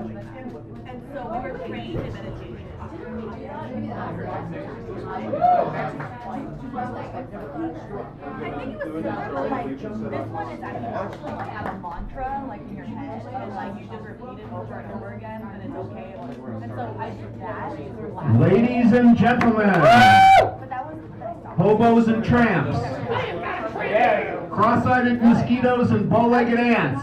And so we were trained in meditation. I think it was similar to like, this one is actually like a mantra, like in your head, and like you just repeat it over and over again, and it's okay. And so I did that. Ladies and gentlemen, But that was hobos and tramps, cross-eyed mosquitoes and bow-legged ants,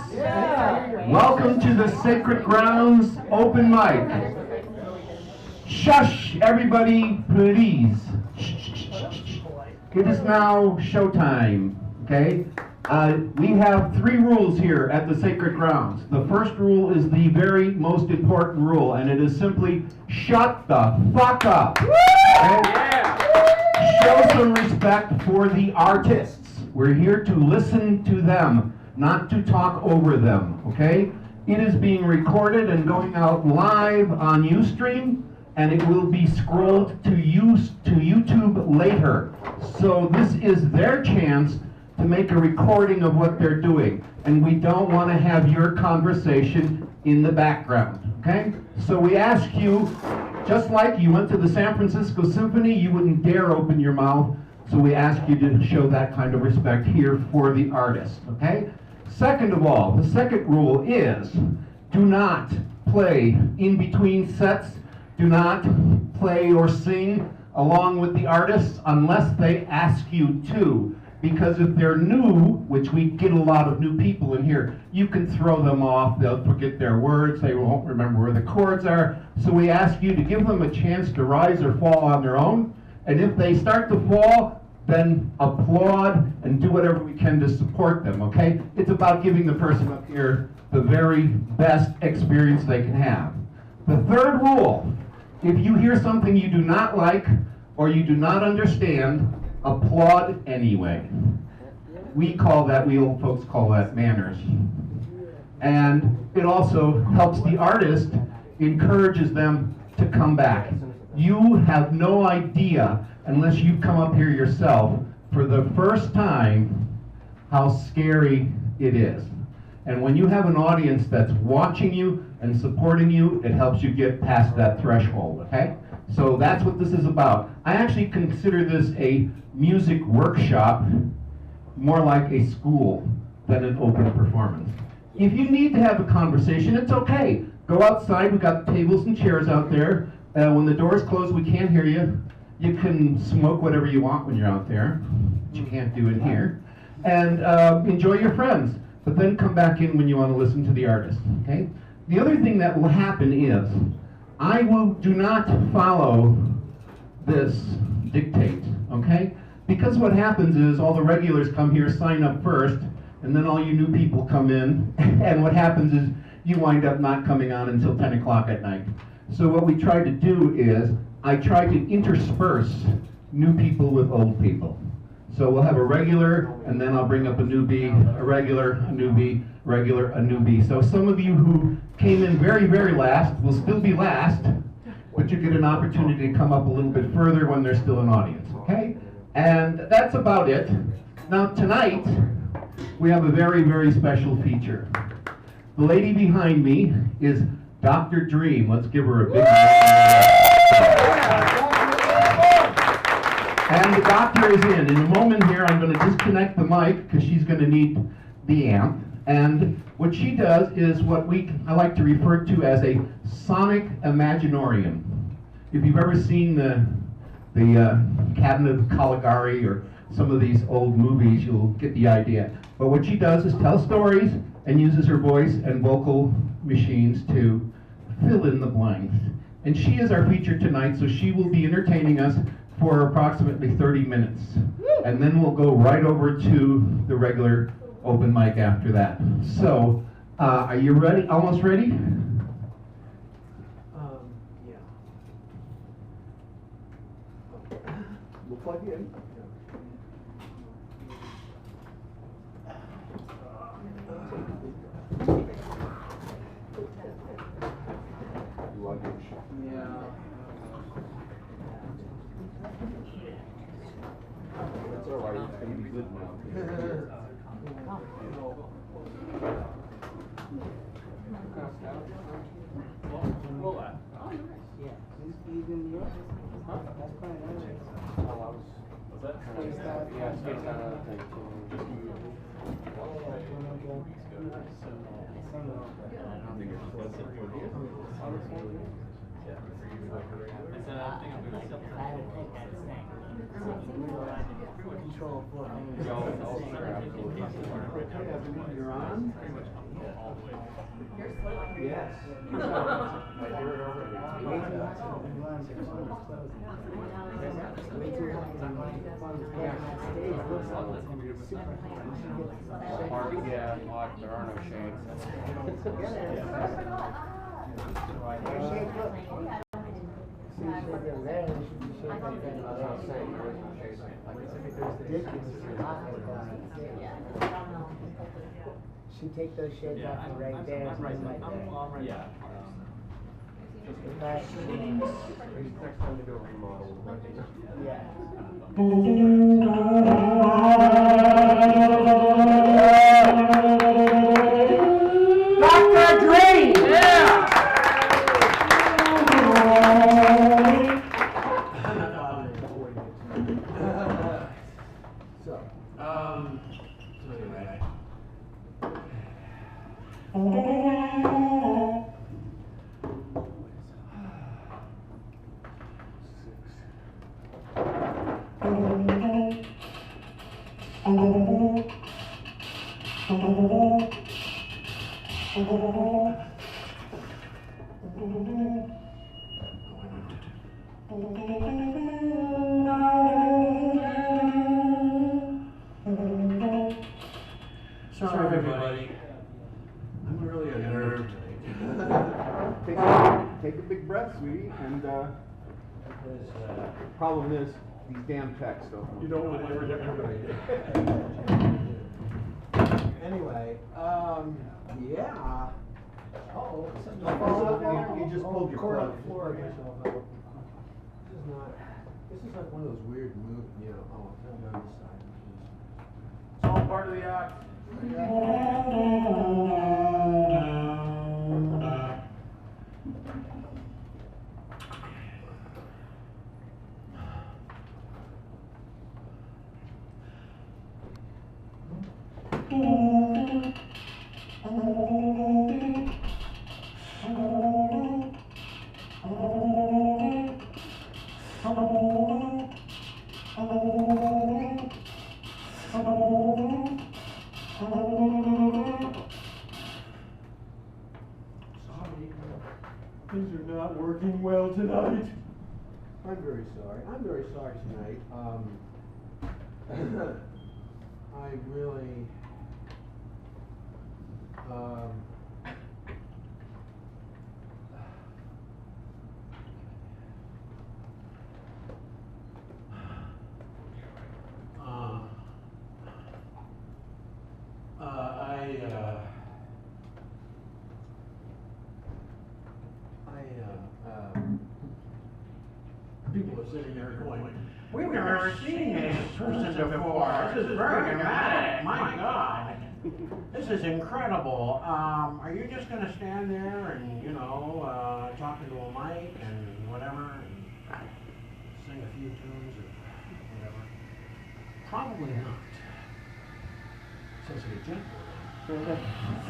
welcome to the Sacred Grounds open mic. Shush, everybody, please. It is now showtime, okay? We have 3 rules here at the Sacred Grounds. The first rule is the very most important rule, and it is simply shut the fuck up. Okay? Show some respect for the artists. We're here to listen to them, not to talk over them, okay? It is being recorded and going out live on Ustream, and it will be scrolled to YouTube later. So this is their chance to make a recording of what they're doing, and we don't want to have your conversation in the background, okay? So we ask you, just like you went to the San Francisco Symphony, you wouldn't dare open your mouth, so we ask you to show that kind of respect here for the artist, okay? Second of all, the second rule is, do not play in between sets. Do not play or sing along with the artists unless they ask you to. Because if they're new, which we get a lot of new people in here, you can throw them off, they'll forget their words, they won't remember where the chords are. So we ask you to give them a chance to rise or fall on their own. And if they start to fall, then applaud and do whatever we can to support them, okay? It's about giving the person up here the very best experience they can have. The third rule, if you hear something you do not like or you do not understand, applaud anyway. We old folks call that manners. And it also helps the artist, encourages them to come back. You have no idea, unless you come up here yourself, for the first time, how scary it is. And when you have an audience that's watching you and supporting you, it helps you get past that threshold, okay? So that's what this is about. I actually consider this a music workshop, more like a school than an open performance. If you need to have a conversation, it's okay. Go outside, we've got tables and chairs out there. When the doors close, we can't hear you. You can smoke whatever you want when you're out there, which you can't do in here. And enjoy your friends. But then come back in when you want to listen to the artist, okay? The other thing that will happen is, do not follow this dictate, okay? Because what happens is all the regulars come here, sign up first, and then all you new people come in, and what happens is you wind up not coming on until 10 o'clock at night. So what we try to do is, I try to intersperse new people with old people. So we'll have a regular, and then I'll bring up a newbie, a regular, a newbie, regular, a newbie. So some of you who came in very, very last will still be last, but you get an opportunity to come up a little bit further when there's still an audience, okay? And that's about it. Now tonight, we have a very, very special feature. The lady behind me is Dr. Dream. Let's give her a big round. And the doctor is in. In a moment here, I'm going to disconnect the mic because she's going to need the amp. And what she does is what I like to refer to as a sonic imaginarium. If you've ever seen the Cabinet of Caligari or some of these old movies, you'll get the idea. But what she does is tell stories and uses her voice and vocal machines to fill in the blanks. And she is our feature tonight, so she will be entertaining us for approximately 30 minutes. And then we'll go right over to the regular open mic after that. So, are you ready? Almost ready? Yeah. We'll plug you in. Luggage. Yeah. That's all right. It's gonna be good now. You're on? Yes. Yeah, lock, there are no shades. She take those shades off and right there, something like that. Yeah. In fact, Next time they do a remodel. yeah. Dr. Dre! Yeah! So, Anyway. Sorry, everybody. I'm really unnerved tonight. Take a big breath, sweetie, and problem is, these damn texts don't. You don't want to ever get everybody. anyway, yeah. Oh, You just pulled your Cord on plug. the floor again. This is not, this is like one of those weird move, you know, oh, it's not on this side. It's all part of the act. Things are not working well tonight. I'm very sorry. I'm very sorry tonight. I really, People are sitting there going, we've never seen this person before. This is very dramatic. My God. This is incredible. Are you just going to stand there and, you know, talking to a mic and whatever, and sing a few tunes or whatever? Probably not. Says a gentleman.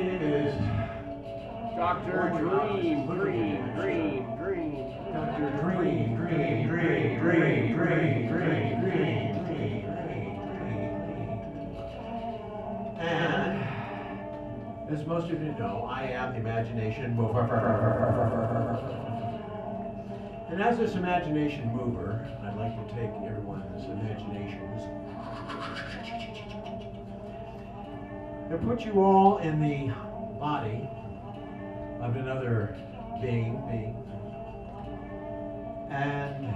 is Dr. Dream, Dream. Dr. Dream. And as most of you know, I am the imagination mover. And as this imagination mover, I'd like to take everyone's imaginations and put you all in the body of another being. And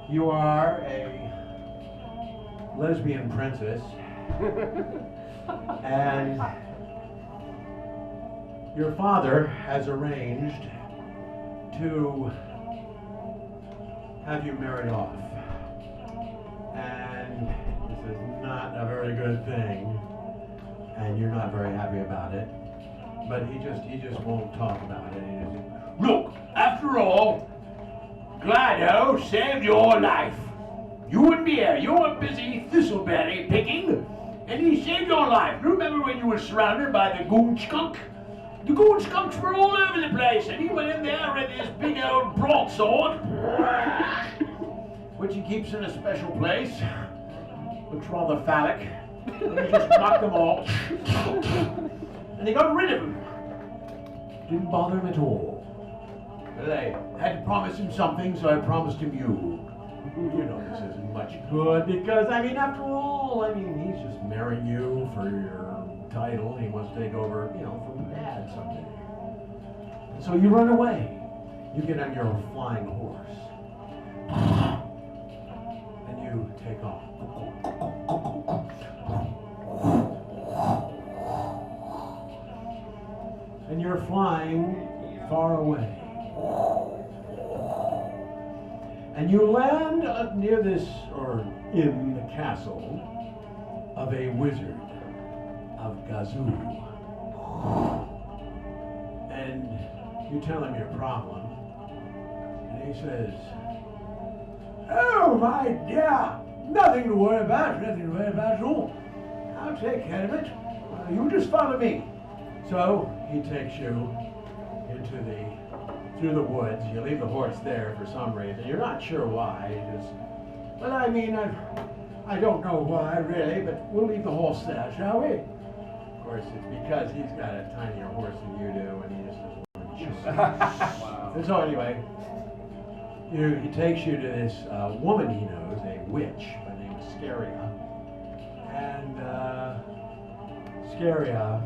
you are a lesbian princess. And your father has arranged to have you married off. And this is not a very good thing, and you're not very happy about it. But he just won't talk about it. He just, Look, after all, Glado saved your life. You wouldn't be here. You were busy thistleberry picking, and he saved your life. Remember when you were surrounded by the goon skunk? The goon skunks were all over the place, and he went in there with his big old broadsword, which he keeps in a special place. Looks rather phallic. And he just knocked them all. And he got rid of them. Didn't bother him at all. But I had to promise him something, so I promised him you. You know this isn't much good because, after all, he's just marrying you for your title. He wants to take over, from Dad someday. And so you run away. You get on your flying horse. And you take off. And you're flying far away. And you land up near this, or in the castle of a wizard of Gazoo. And you tell him your problem, and he says, "Oh, my dear, nothing to worry about at all. I'll take care of it. You just follow me." So he takes you through the woods. You leave the horse there for some reason. You're not sure why. I don't know why really, but we'll leave the horse there, shall we? Of course, it's because he's got a tinier horse than you do, and he just doesn't want to shoot. Wow. And so anyway, he takes you to this woman he knows, a witch by the name of Scaria. And Scaria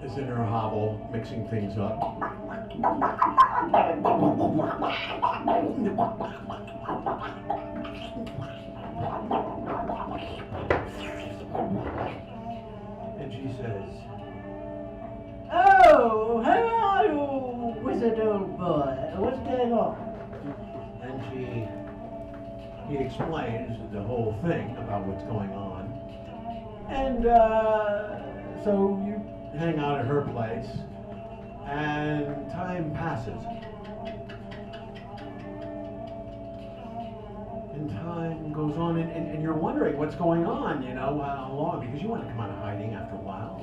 is in her hovel mixing things up. And she says, "Oh, how are you, wizard old boy? What's going on?" And he explains the whole thing about what's going on. And so you hang out at her place, and time passes. And time goes on, and you're wondering what's going on, how long, because you want to come out of hiding after a while.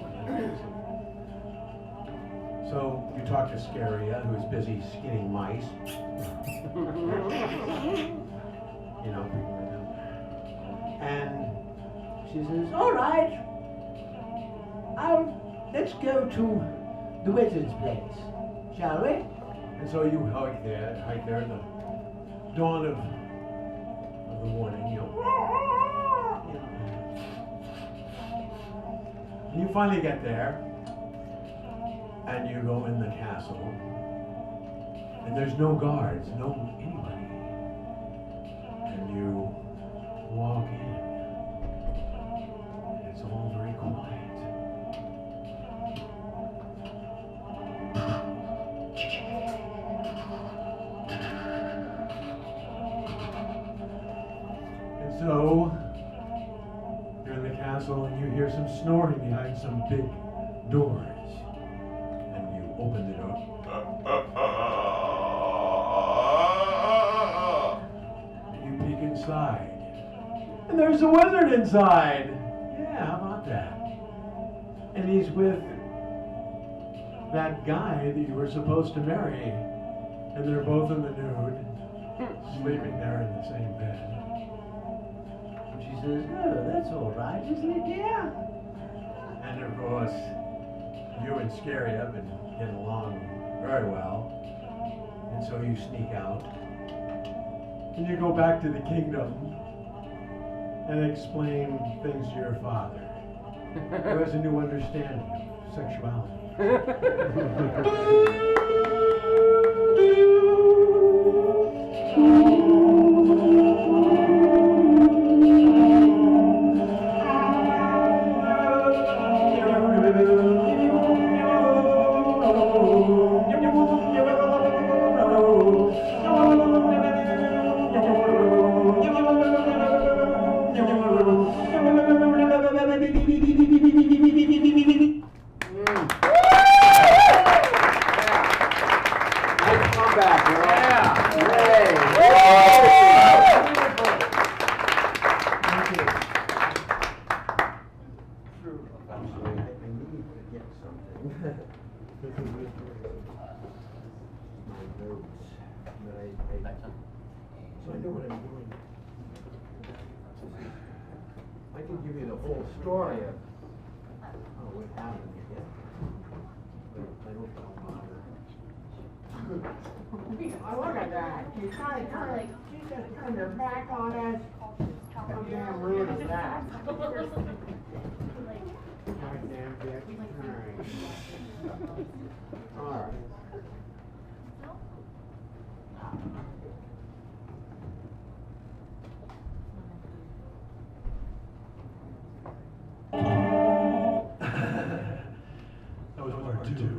So you talk to Scaria, who's busy skinning mice. People like that. And she says, "All right, let's go to the wizard's place, shall we?" And so you hike there at the dawn of the morning, And you finally get there, and you go in the castle, and there's no guards, no anybody. And you walk in, and it's all very quiet. And so, you're in the castle and you hear some snoring behind some big doors. And you open the door. And you peek inside. And there's a wizard inside. Yeah, how about that? And he's with that guy that you were supposed to marry. And they're both in the nude, sleeping there in the same bed. And she says, oh, that's all right, isn't it, dear? And of course, you and Scary have been getting along very well. And so you sneak out. And you go back to the kingdom and explain things to your father, who has a new understanding of sexuality. So I know what I'm doing. I can give you the whole story of what happened here. But I don't bother. Oh, look at that. She's just turned her back on us. How damn rude is that? Goddamn bitch. All right. That was part two.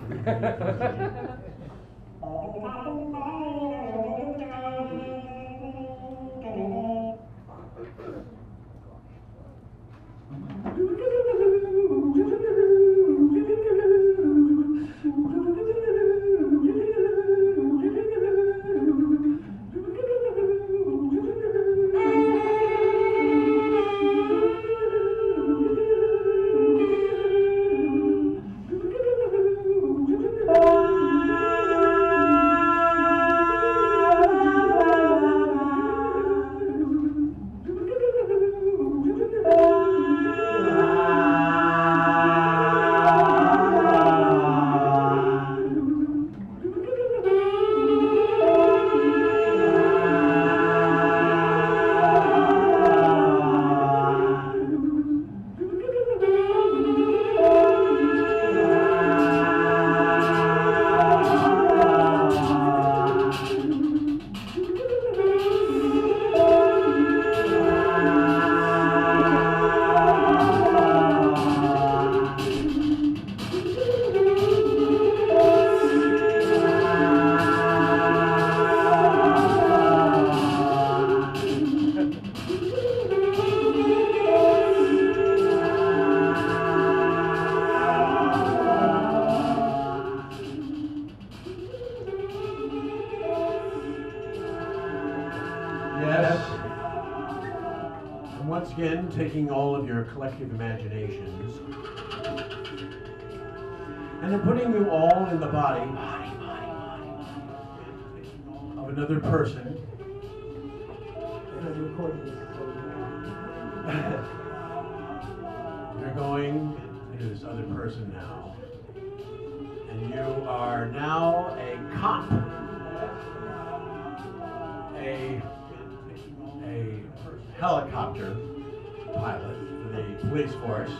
Once again, taking all of your collective imaginations and then putting you all in the body of another person. You're going to this other person now, and you are now a cop, a helicopter pilot for the police force.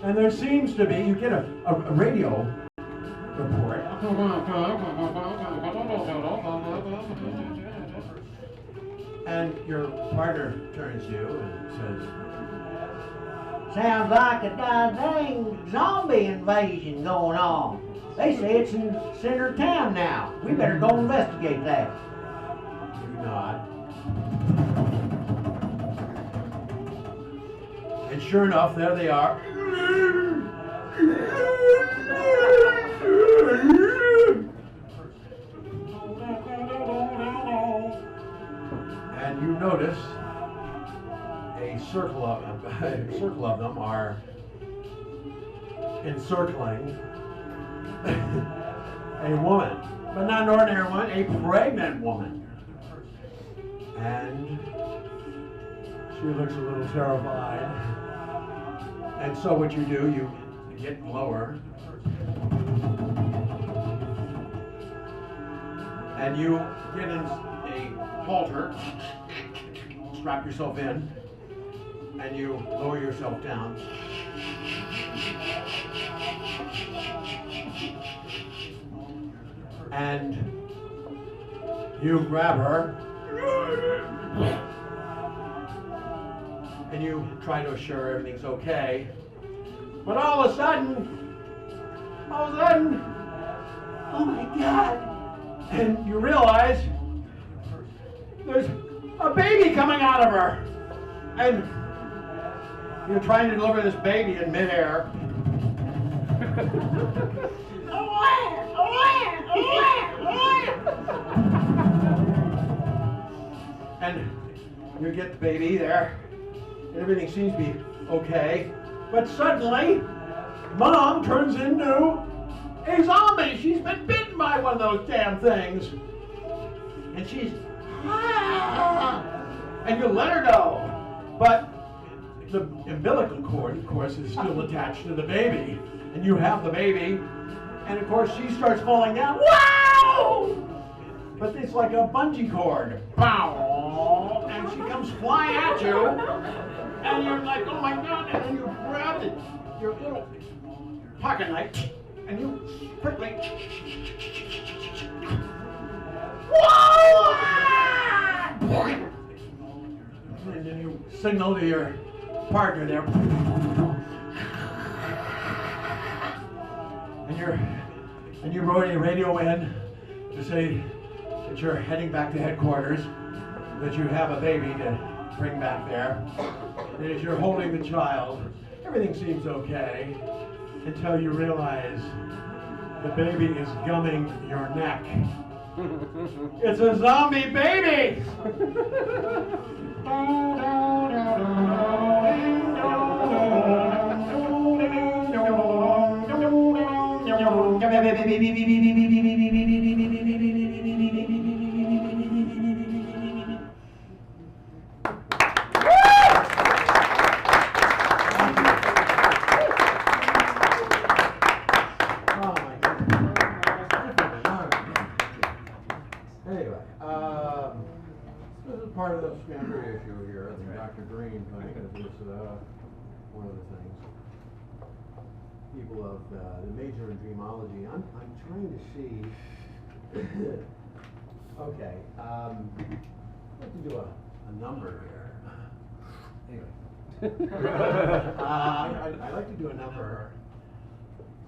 And there seems to be, you get a radio report. And your partner turns to you and says, sounds like a dang zombie invasion going on. They say it's in center of town now. We better go investigate that. You nod. And sure enough, there they are. And you notice a circle of them are encircling a woman, but not an ordinary woman, a pregnant woman. And she looks a little terrified. And so what you do, you get lower, and you get in a halter, strap yourself in, and you lower yourself down. And you grab her, and you try to assure her everything's okay. But all of a sudden, oh my God, and you realize there's a baby coming out of her. And you're trying to deliver this baby in midair. And you get the baby there, and everything seems to be okay. But suddenly, Mom turns into a zombie. She's been bitten by one of those damn things. And she's, and you let her go. But the umbilical cord, of course, is still attached to the baby. And you have the baby. And of course, she starts falling down. Wow! But it's like a bungee cord. Pow! And she comes flying at you. And you're like, oh my God. And then you grab it, your little pocket knife, and you quickly. And then you signal to your partner there. And you radio in to say that you're heading back to headquarters, that you have a baby to bring back there. And as you're holding the child, everything seems okay until you realize the baby is gumming your neck. It's a zombie baby! Anyway, this is part of the standard issue here, the Dr. Green thing, is one of the things. People of the major in dreamology, I'm trying to see, okay, I'd like to do a number here. Anyway. I'd like to do a number,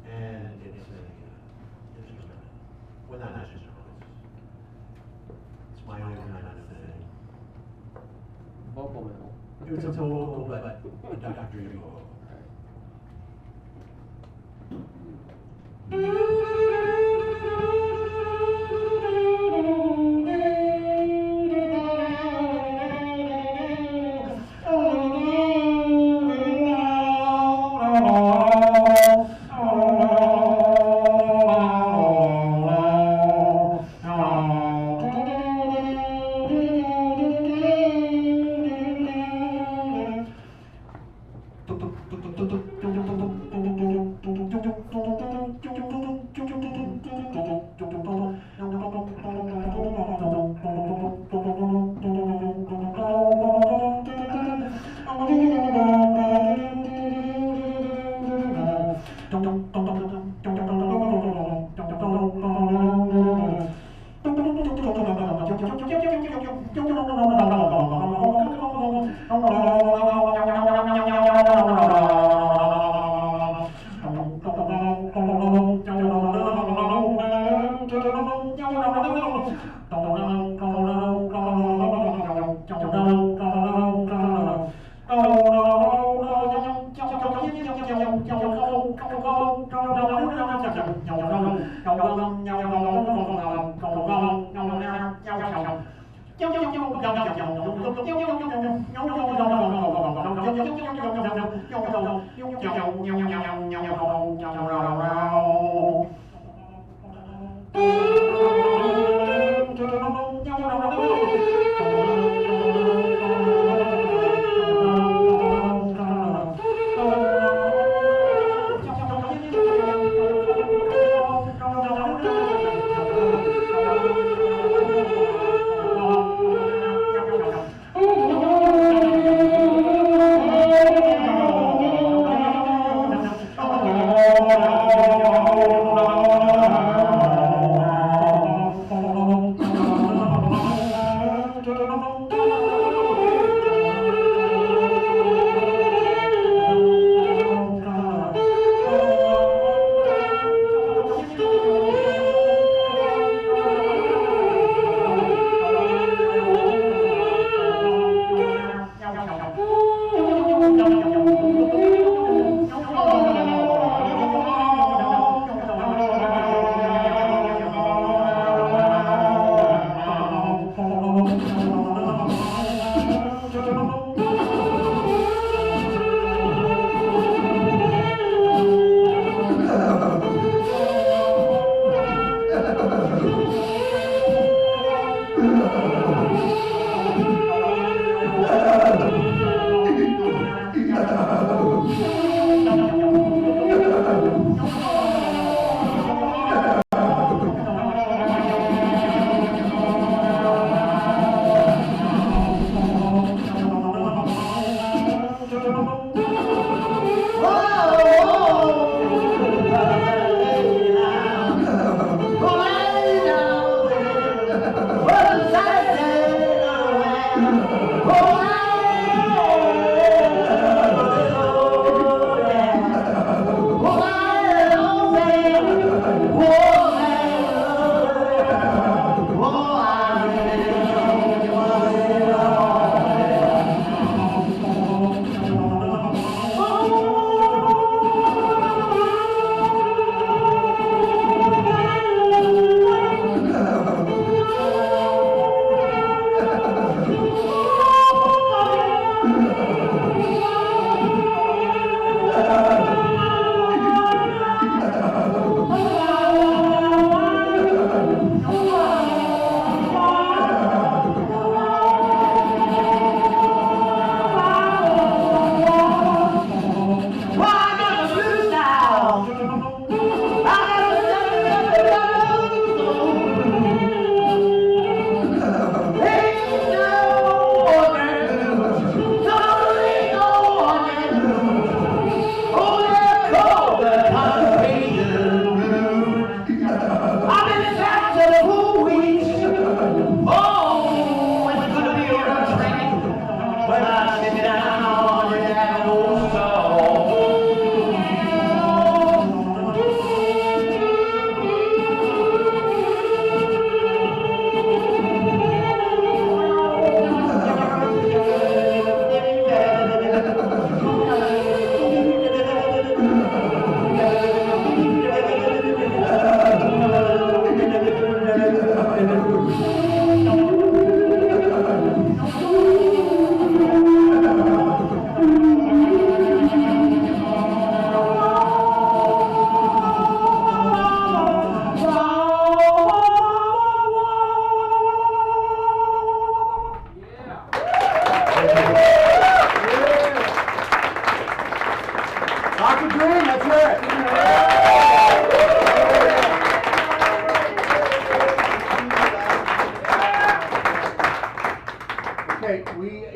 and it's well, not just it's my own kind of thing. Vocal metal. It's a vocal, but a Dr. Evil.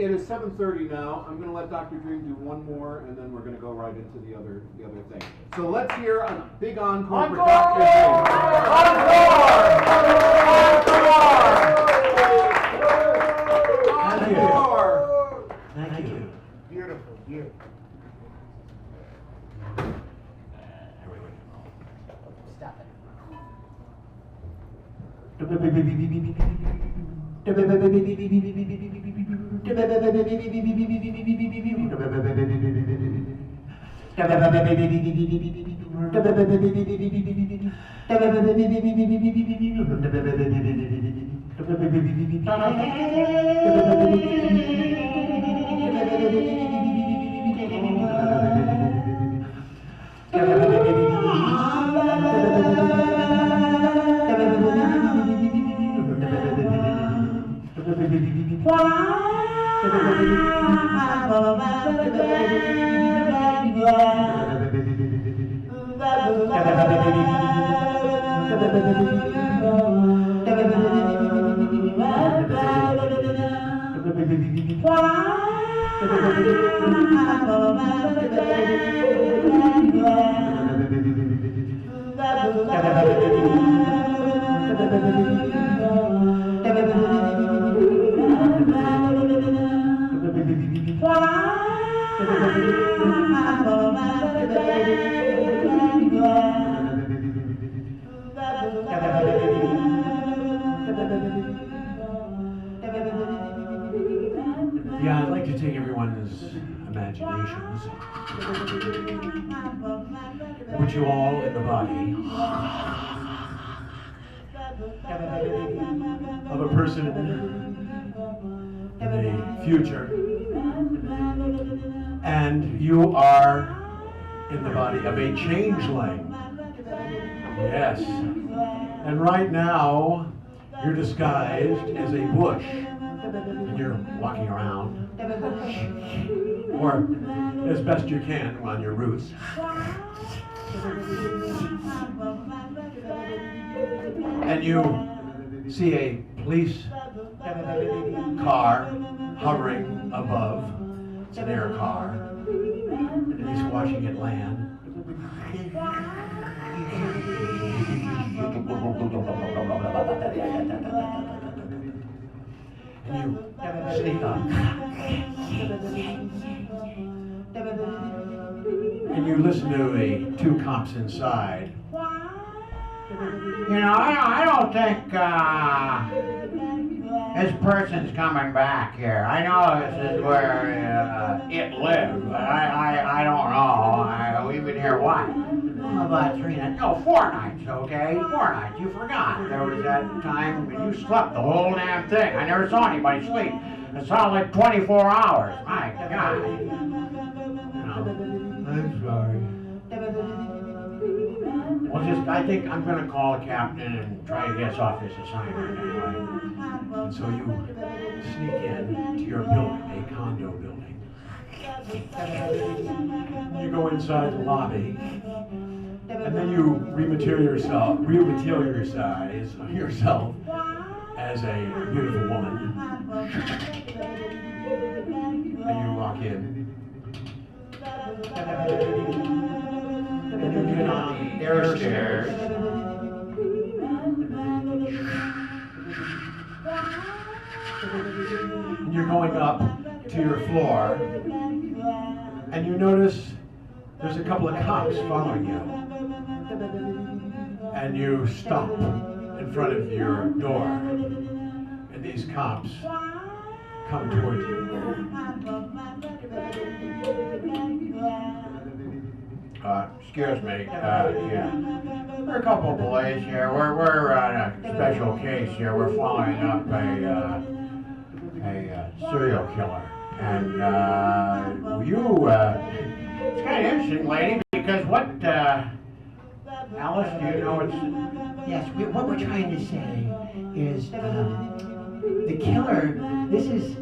It is 7:30 now. I'm going to let Dr. Dream do one more, and then we're going to go right into the other thing. So let's hear a big encore for Dr. Dream. Encore! Thank you. Beautiful, beautiful. Stop it. Yeah, I'd like to take everyone's imaginations, put you all in the body of a person in the future, and you are in the body of a changeling. Yes. And right now, you're disguised as a bush, and you're walking around, or as best you can on your roots. And you see a police car hovering above. It's an air car, and he's watching it land. And you sneak up. And you listen to the two cops inside. You know, I don't think this person's coming back here. I know this is where it lived, but I don't know. We've been here, what? About 3 nights. No, 4 nights, okay? 4 nights. You forgot. There was that time when you slept the whole damn thing. I never saw anybody sleep. It sounded like 24 hours. My God. I'm sorry. Well, I think I'm going to call the captain and try to get us off this assignment anyway. And so you sneak in to your building, a condo building. You go inside the lobby, and then you rematerialize yourself as a beautiful woman. And you walk in. And you get on the air stairs. And you're going up to your floor, and you notice there's a couple of cops following you. And you stop in front of your door, and these cops come toward you. Excuse me, yeah. We're a couple of boys here. We're on a special case here. We're following up a serial killer. And, it's kind of interesting, lady, because what, Alice, do you know what's... Yes, what we're trying to say is the killer, this is,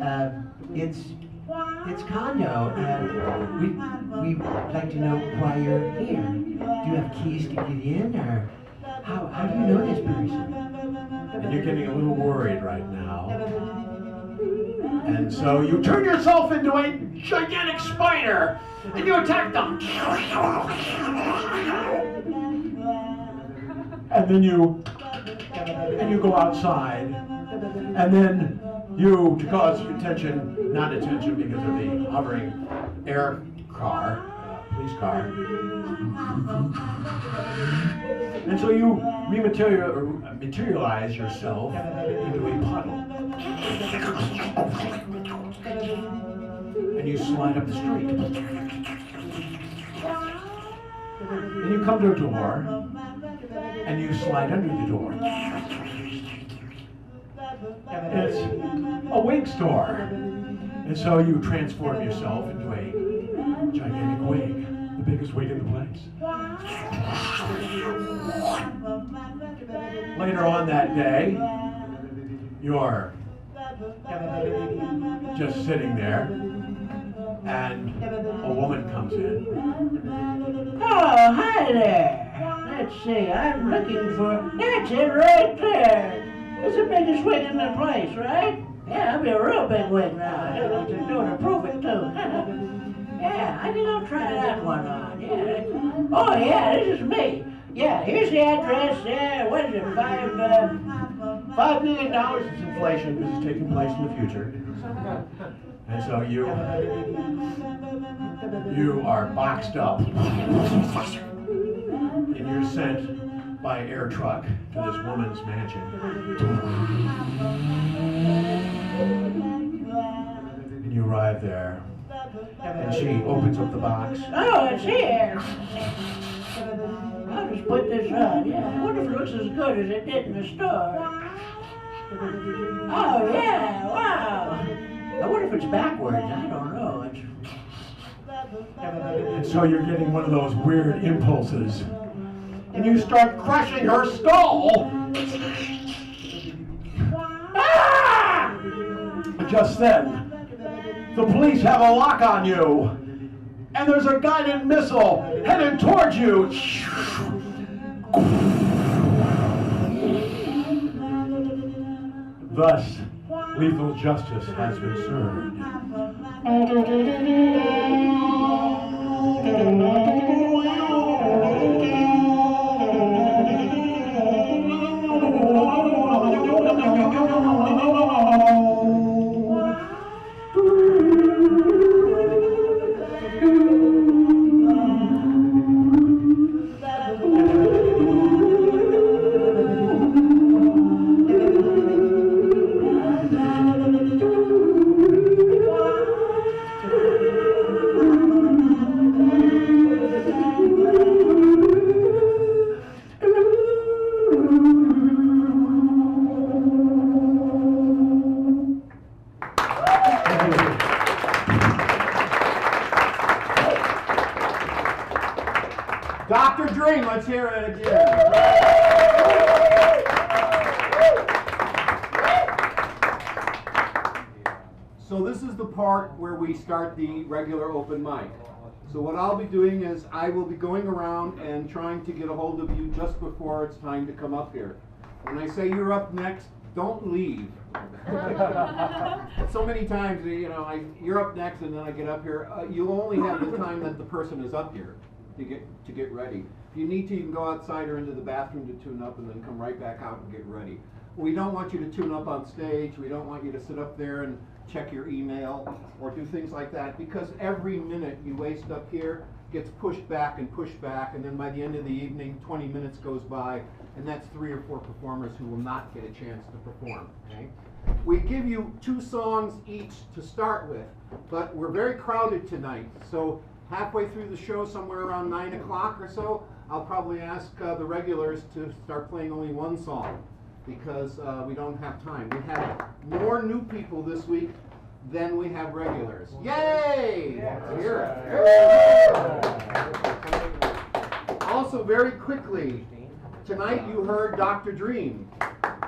it's condo. We'd like to know why you're here. Do you have keys to get in, or how do you know this person? And you're getting a little worried right now. And so you turn yourself into a gigantic spider, and you attack them. And then you go outside, and then you, to cause attention, not attention because of the hovering air car, police car. And so you materialize yourself into a puddle. And you slide up the street. And you come to a door, and you slide under the door. It's a wig store. And so you transform yourself into a gigantic wig, the biggest wig in the place. Later on that day, you're just sitting there, and a woman comes in. Oh, hi there. Let's see, I'm looking for... That's it right there. It's the biggest wig in the place, right? Yeah, I'll be a real big wig now. I don't to do it to prove it, too. Yeah, I think I'll try that one on. Yeah. Oh, yeah, this is me. Yeah, here's the address. Yeah, what is it, $5 million? It's inflation because it's taking place in the future. And so you are boxed up. And you're sent by air truck to this woman's mansion. And you arrive there, and she opens up the box. Oh, it's here. I'll just put this on. Yeah, I wonder if it looks as good as it did in the store. Oh, yeah, wow. I wonder if it's backwards. I don't know. And so you're getting one of those weird impulses. And you start crushing her skull. Ah! Just then, the police have a lock on you. And there's a guided missile headed towards you. Thus, lethal justice has been served. Dr. Dream, let's hear it again. So this is the part where we start the regular open mic. So what I'll be doing is I will be going around and trying to get a hold of you just before it's time to come up here. When I say you're up next, don't leave. So many times, you know, you're up next and then I get up here. You only have the time that the person is up here to get ready. If you need to, you can go outside or into the bathroom to tune up and then come right back out and get ready. We don't want you to tune up on stage. We don't want you to sit up there and check your email or do things like that, because every minute you waste up here gets pushed back, and then by the end of the evening, 20 minutes goes by, and that's 3 or 4 performers who will not get a chance to perform. Okay? We give you 2 songs each to start with, but we're very crowded tonight, so halfway through the show, somewhere around 9 o'clock or so, I'll probably ask the regulars to start playing only 1 song, because we don't have time. We have more new people this week than we have regulars. Yay! Here. Also, very quickly, tonight you heard Dr. Dream.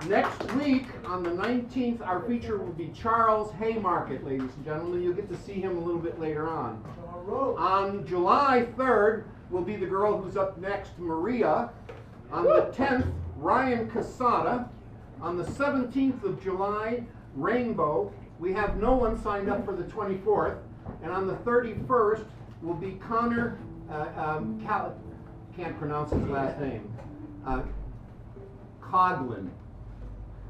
Next week, on the 19th, our feature will be Charles Haymarket, ladies and gentlemen. You'll get to see him a little bit later on. On July 3rd will be the girl who's up next, Maria. On the 10th, Ryan Casada. On the 17th of July, Rainbow. We have no one signed up for the 24th. And on the 31st will be Connor, can't pronounce his last name, Coglin.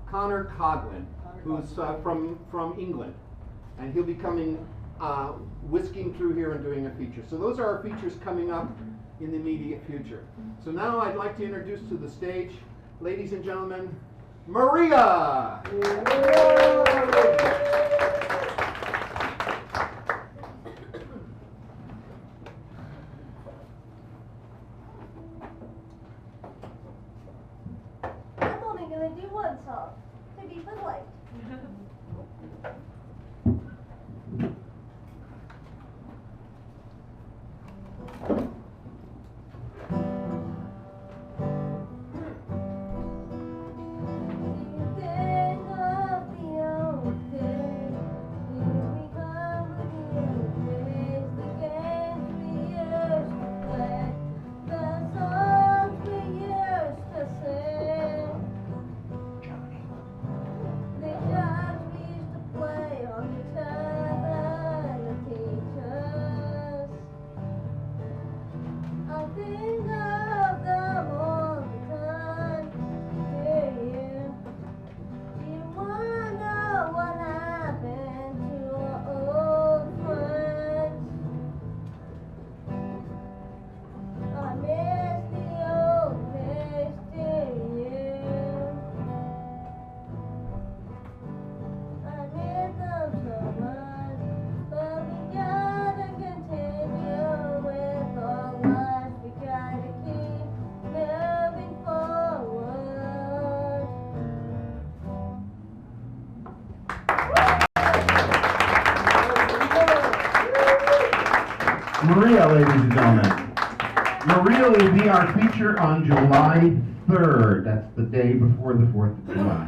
Connor Coglin, who's from England. And he'll be coming, whisking through here and doing a feature. So those are our features coming up in the immediate future. So now I'd like to introduce to the stage, ladies and gentlemen, Maria! I'm only gonna do 1 song, to be polite. Maria, ladies and gentlemen. Maria will be our feature on July 3rd. That's the day before the 4th of July.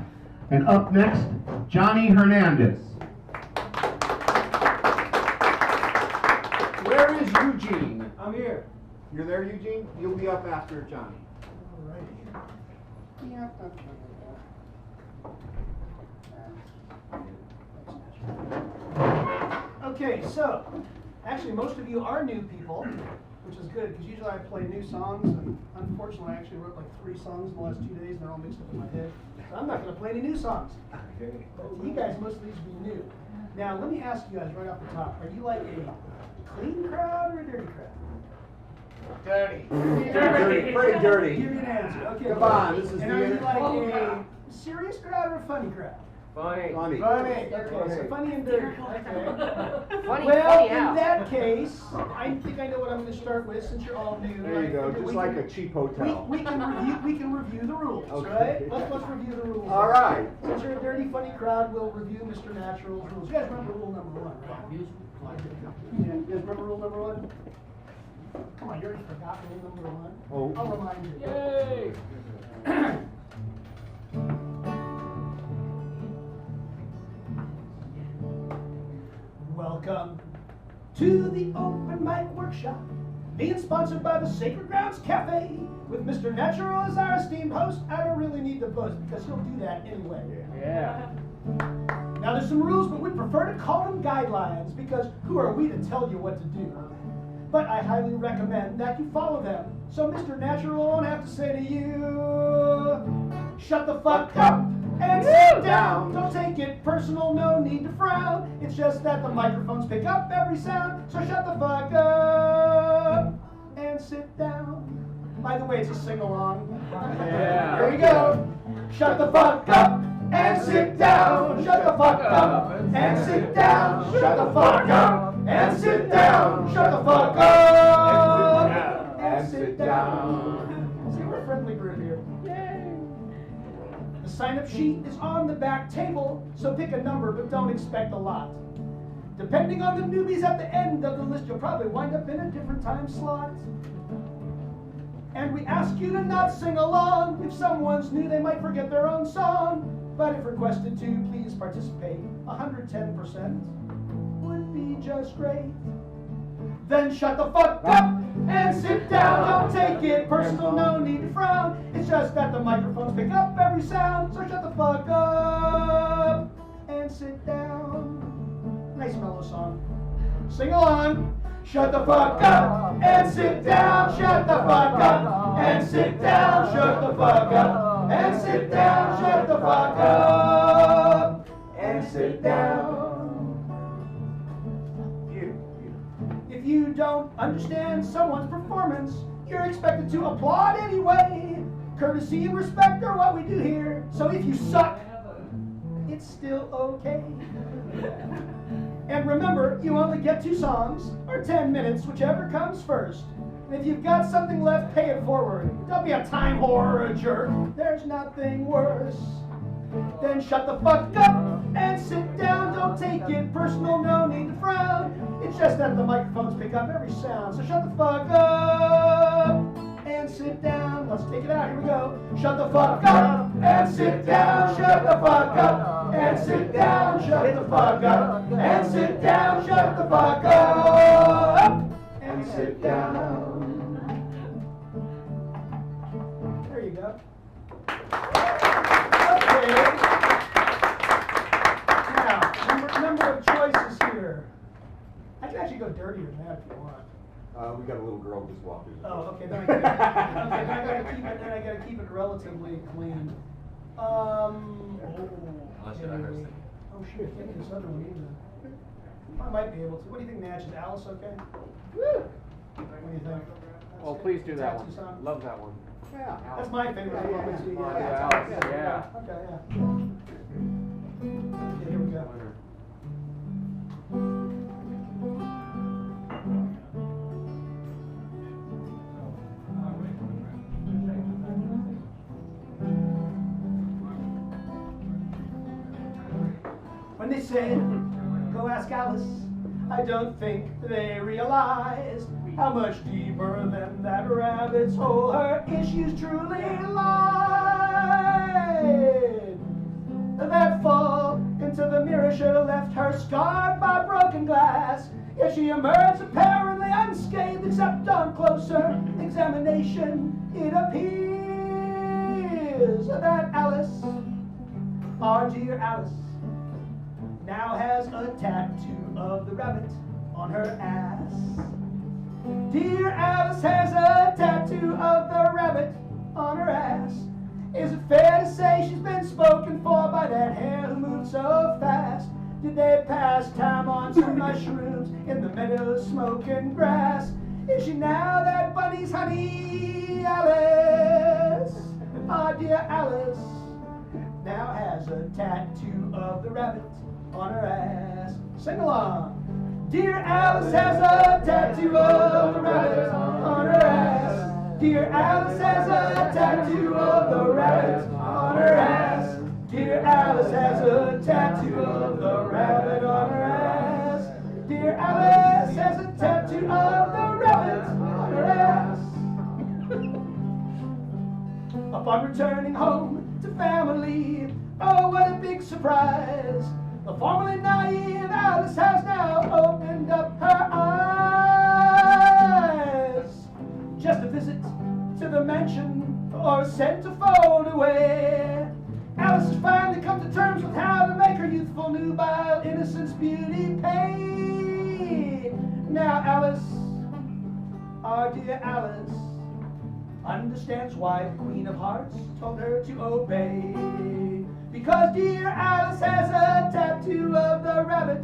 And up next, Johnny Hernandez. Where is Eugene? I'm here. You're there, Eugene? You'll be up after Johnny. Okay, so actually most of you are new people, which is good because usually I play new songs, and unfortunately I actually wrote like 3 songs in the last 2 days and they're all mixed up in my head. So I'm not going to play any new songs. Okay. But you guys, most of these will be new. Now let me ask you guys right off the top, are you like a clean crowd or a dirty crowd? Dirty. Pretty dirty. Give me an answer. Okay. Come on, this is and the are you end. like a serious crowd or a funny crowd? Funny. Funny. Okay, so funny and dirty. Okay. Funny, Well, funny in how? that case, I think I know what I'm going to start with since you're all new. There you go, I think just we like can- a cheap hotel. We can review the rules, Okay. right? Let's review the rules. All right. Since you're a dirty, funny crowd, we'll review Mr. Natural's rules. You guys remember rule number 1, right? Yeah, you guys remember rule number 1? Come on, you already forgot rule number 1. Oh. I'll remind you. Yay! Welcome to the Open Mic Workshop, being sponsored by the Sacred Grounds Cafe, with Mr. Natural as our esteemed host. I don't really need to boast because he'll do that anyway. Yeah. Now there's some rules, but we prefer to call them guidelines because who are we to tell you what to do? But I highly recommend that you follow them. So Mr. Natural won't have to say to you, shut the fuck up and sit down. Don't take it personal, no need to frown. It's just that the microphones pick up every sound. So shut the fuck up and sit down. By the way, it's a sing-along. Yeah. Here we go. Shut the fuck up and sit down. Shut the fuck up and sit down. Shut the fuck up and sit down. Shut the fuck up and sit down. See, we're a friendly group here. The sign-up sheet is on the back table, so pick a number, but don't expect a lot. Depending on the newbies at the end of the list, you'll probably wind up in a different time slot. And we ask you to not sing along. If someone's new, they might forget their own song. But if requested to, please participate. 110% would be just great. Then shut the fuck up and sit down. Don't take it personal, no need to frown. It's just that the microphones pick up every sound. So shut the fuck up and sit down. Nice mellow song. Sing along. Shut the fuck up and sit down. Shut the fuck up and sit down. Shut the fuck up and sit down. Shut the fuck up and sit down. If you don't understand someone's performance, you're expected to applaud anyway. Courtesy and respect are what we do here. So if you suck, it's still okay. And remember, you only get 2 songs, or 10 minutes, whichever comes first. And if you've got something left, pay it forward. Don't be a time whore or a jerk. There's nothing worse. Then shut the fuck up and sit down. Don't take it personal, no need to frown. It's just that the microphones pick up every sound. So shut the fuck up and sit down. Let's take it out, here we go. Shut the fuck up and sit down. Shut the fuck up and sit down. Shut the fuck up and sit down. Shut the fuck up and sit down. There you go. Okay. Now, number of choices here. I can actually go dirtier than that if you want. We got a little girl just walking. Oh, okay. Then I gotta keep it relatively clean. Unless you're Oh shit! Give me this other one either. I might be able to. What do you think, Natch? Is Alice okay? Woo! What do you think? Well, please do that Tattoo one. song? Love that one. Yeah. That's my favorite one. Yeah. Okay, yeah. Okay, here we go. When they said, go ask Alice, I don't think they realize how much deeper than that rabbit's hole her issues truly lie. That fall into the mirror should have left her scarred by broken glass. Yet she emerged apparently unscathed, except on closer examination it appears that Alice, our dear Alice, now has a tattoo of the rabbit on her ass. Dear Alice has a tattoo of the rabbit on her ass. Is it fair to say she's been spoken for by that hare who moved so fast? Did they pass time on some mushrooms in the meadow smoking grass? Is she now that bunny's honey? Alice, our dear Alice, now has a tattoo of the rabbit on her ass. Sing along. Dear Alice has a tattoo of the rabbit on her ass. Dear Alice has a tattoo of the rabbit on her ass. Dear Alice has a tattoo of the rabbit on her ass. Dear Alice has a tattoo of the rabbit on her ass. Upon returning home to family, oh, what a big surprise. The formerly naive Alice has now opened up her eyes. Just a visit to the mansion or sent to fold away. Alice has finally come to terms with how to make her youthful nubile innocence beauty pay. Now Alice, our dear Alice, understands why the Queen of Hearts told her to obey. Because dear Alice has a tattoo of the rabbit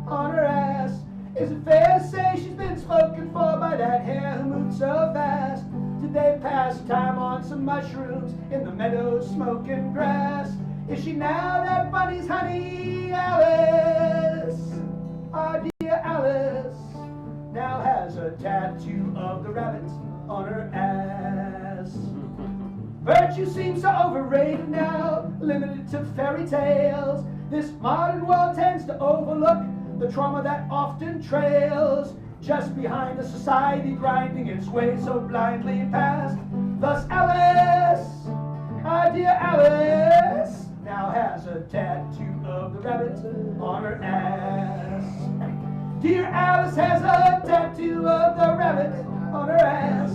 on her ass. Is it fair to say she's been spoken for by that hare who moved so fast? Did they pass time on some mushrooms in the meadow smoking grass? Is she now that bunny's honey? Alice, our dear Alice, now has a tattoo of the rabbit on her ass. Virtue seems so overrated now, limited to fairy tales. This modern world tends to overlook the trauma that often trails just behind a society grinding its way so blindly past. Thus Alice, our dear Alice, now has a tattoo of the rabbit on her ass. Dear Alice has a tattoo of the rabbit on her ass.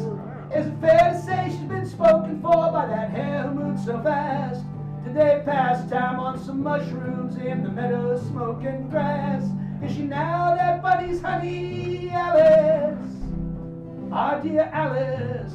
Is it fair to say she's been spoken for by that hare who moved so fast? Did they pass time on some mushrooms in the meadow smoking grass? Is she now that bunny's honey? Alice, our dear Alice,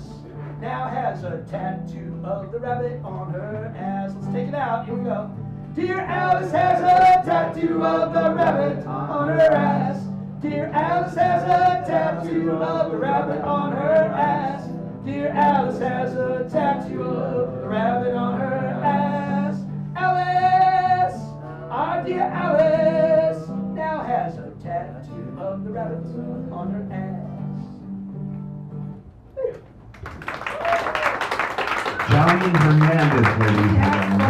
now has a tattoo of the rabbit on her ass. Let's take it out, here we go. Dear Alice has a tattoo of the rabbit on her ass. Dear Alice has a tattoo of the rabbit on her ass. Dear Alice has a tattoo of the rabbit on her ass. Alice, our dear Alice, now has a tattoo of the rabbit on her ass. Johnny Hernandez, ladies and gentlemen.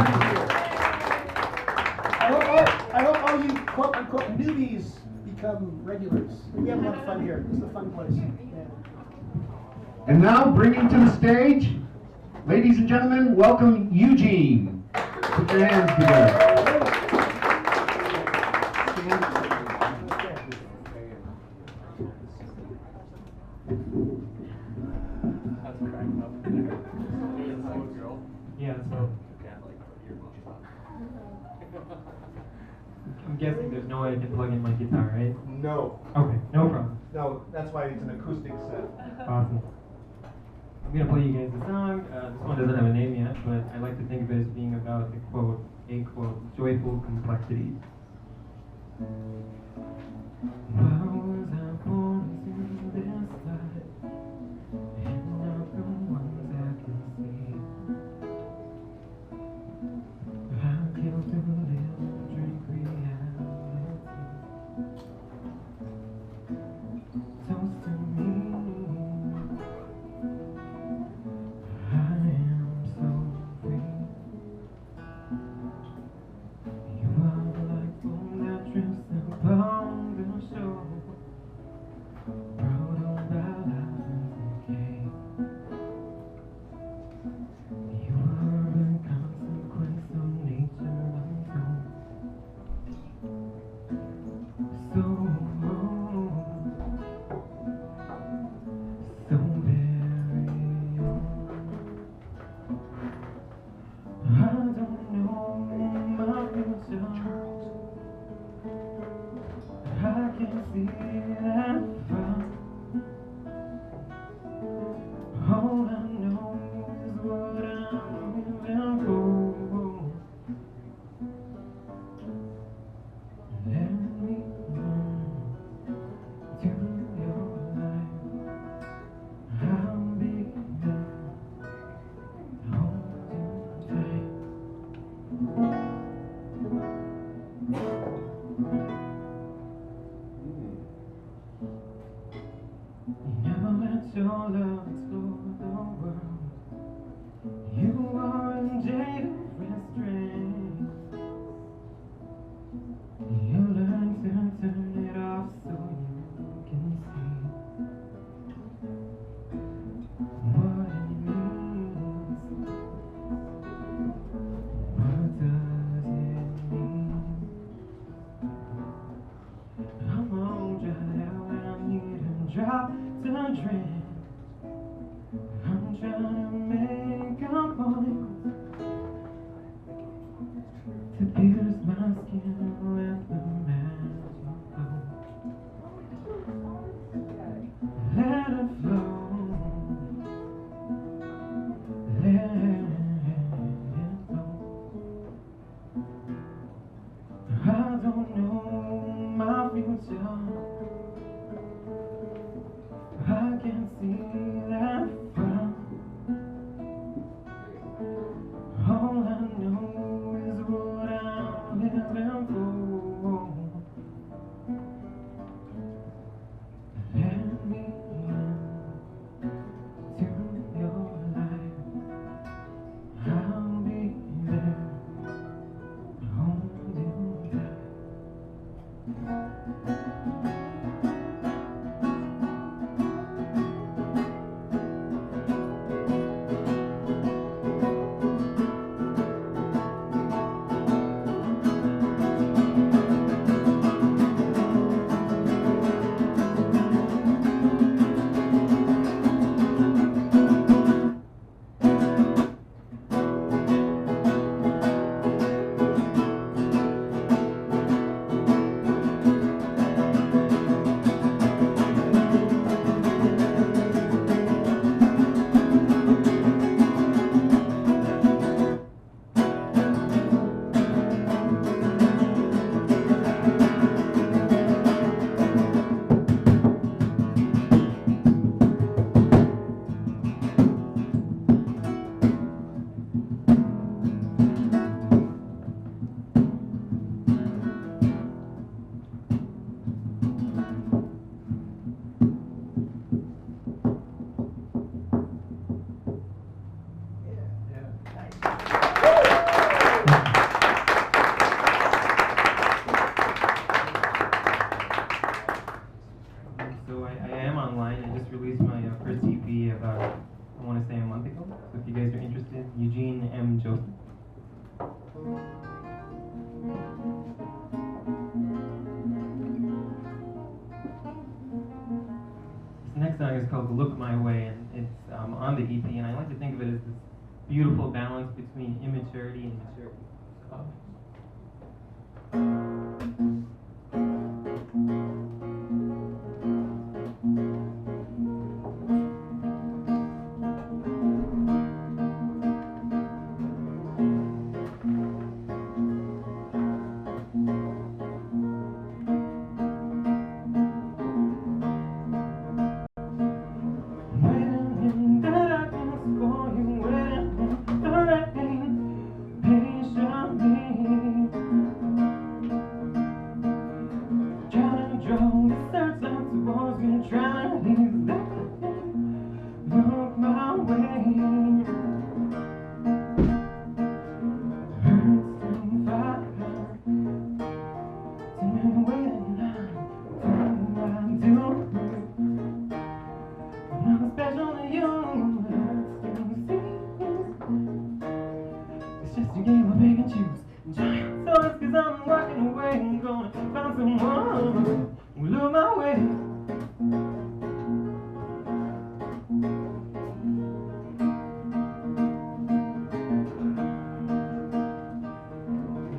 I hope all you quote-unquote newbies become regulars. We have a lot of fun here. This is a fun place. Yeah. And now, bringing to the stage, ladies and gentlemen, welcome Eugene. Put your hands together. Yeah, so I'm guessing there's no way I can plug in my guitar, right? No. Okay, no problem. No, that's why it's an acoustic set. Awesome. I'm gonna play you guys a song. This one doesn't have a name yet, but I like to think of it as being about the quote, a quote, joyful complexity. Why was I born into this life, and not the ones I can see? I'm killed to live, drink reality. Toast to me. I am so free. You are the light that drifts upon the shore. love explore the world. You are in jail restraint. You learn to turn it off so you can see what it means. What does it mean? I'm all dried out and I need a drop to drink. I'm trying to make a point to pierce my skin with the magic flow. Let it flow. Let it flow. I don't know my future. I can't see that far. All I know is what I'm living for. Let me into your life. I'll be there, hold you tight. So I am online. I just released my first EP about, I want to say a month ago. So if you guys are interested, Eugene M. Joseph. This next song is called Look My Way, and it's on the EP, and I like to think of it as this beautiful balance between immaturity and maturity. Look my way. It's just a game of pick and choose. Giant thoughts, cause I'm walking away. I'm gonna find someone who look my way.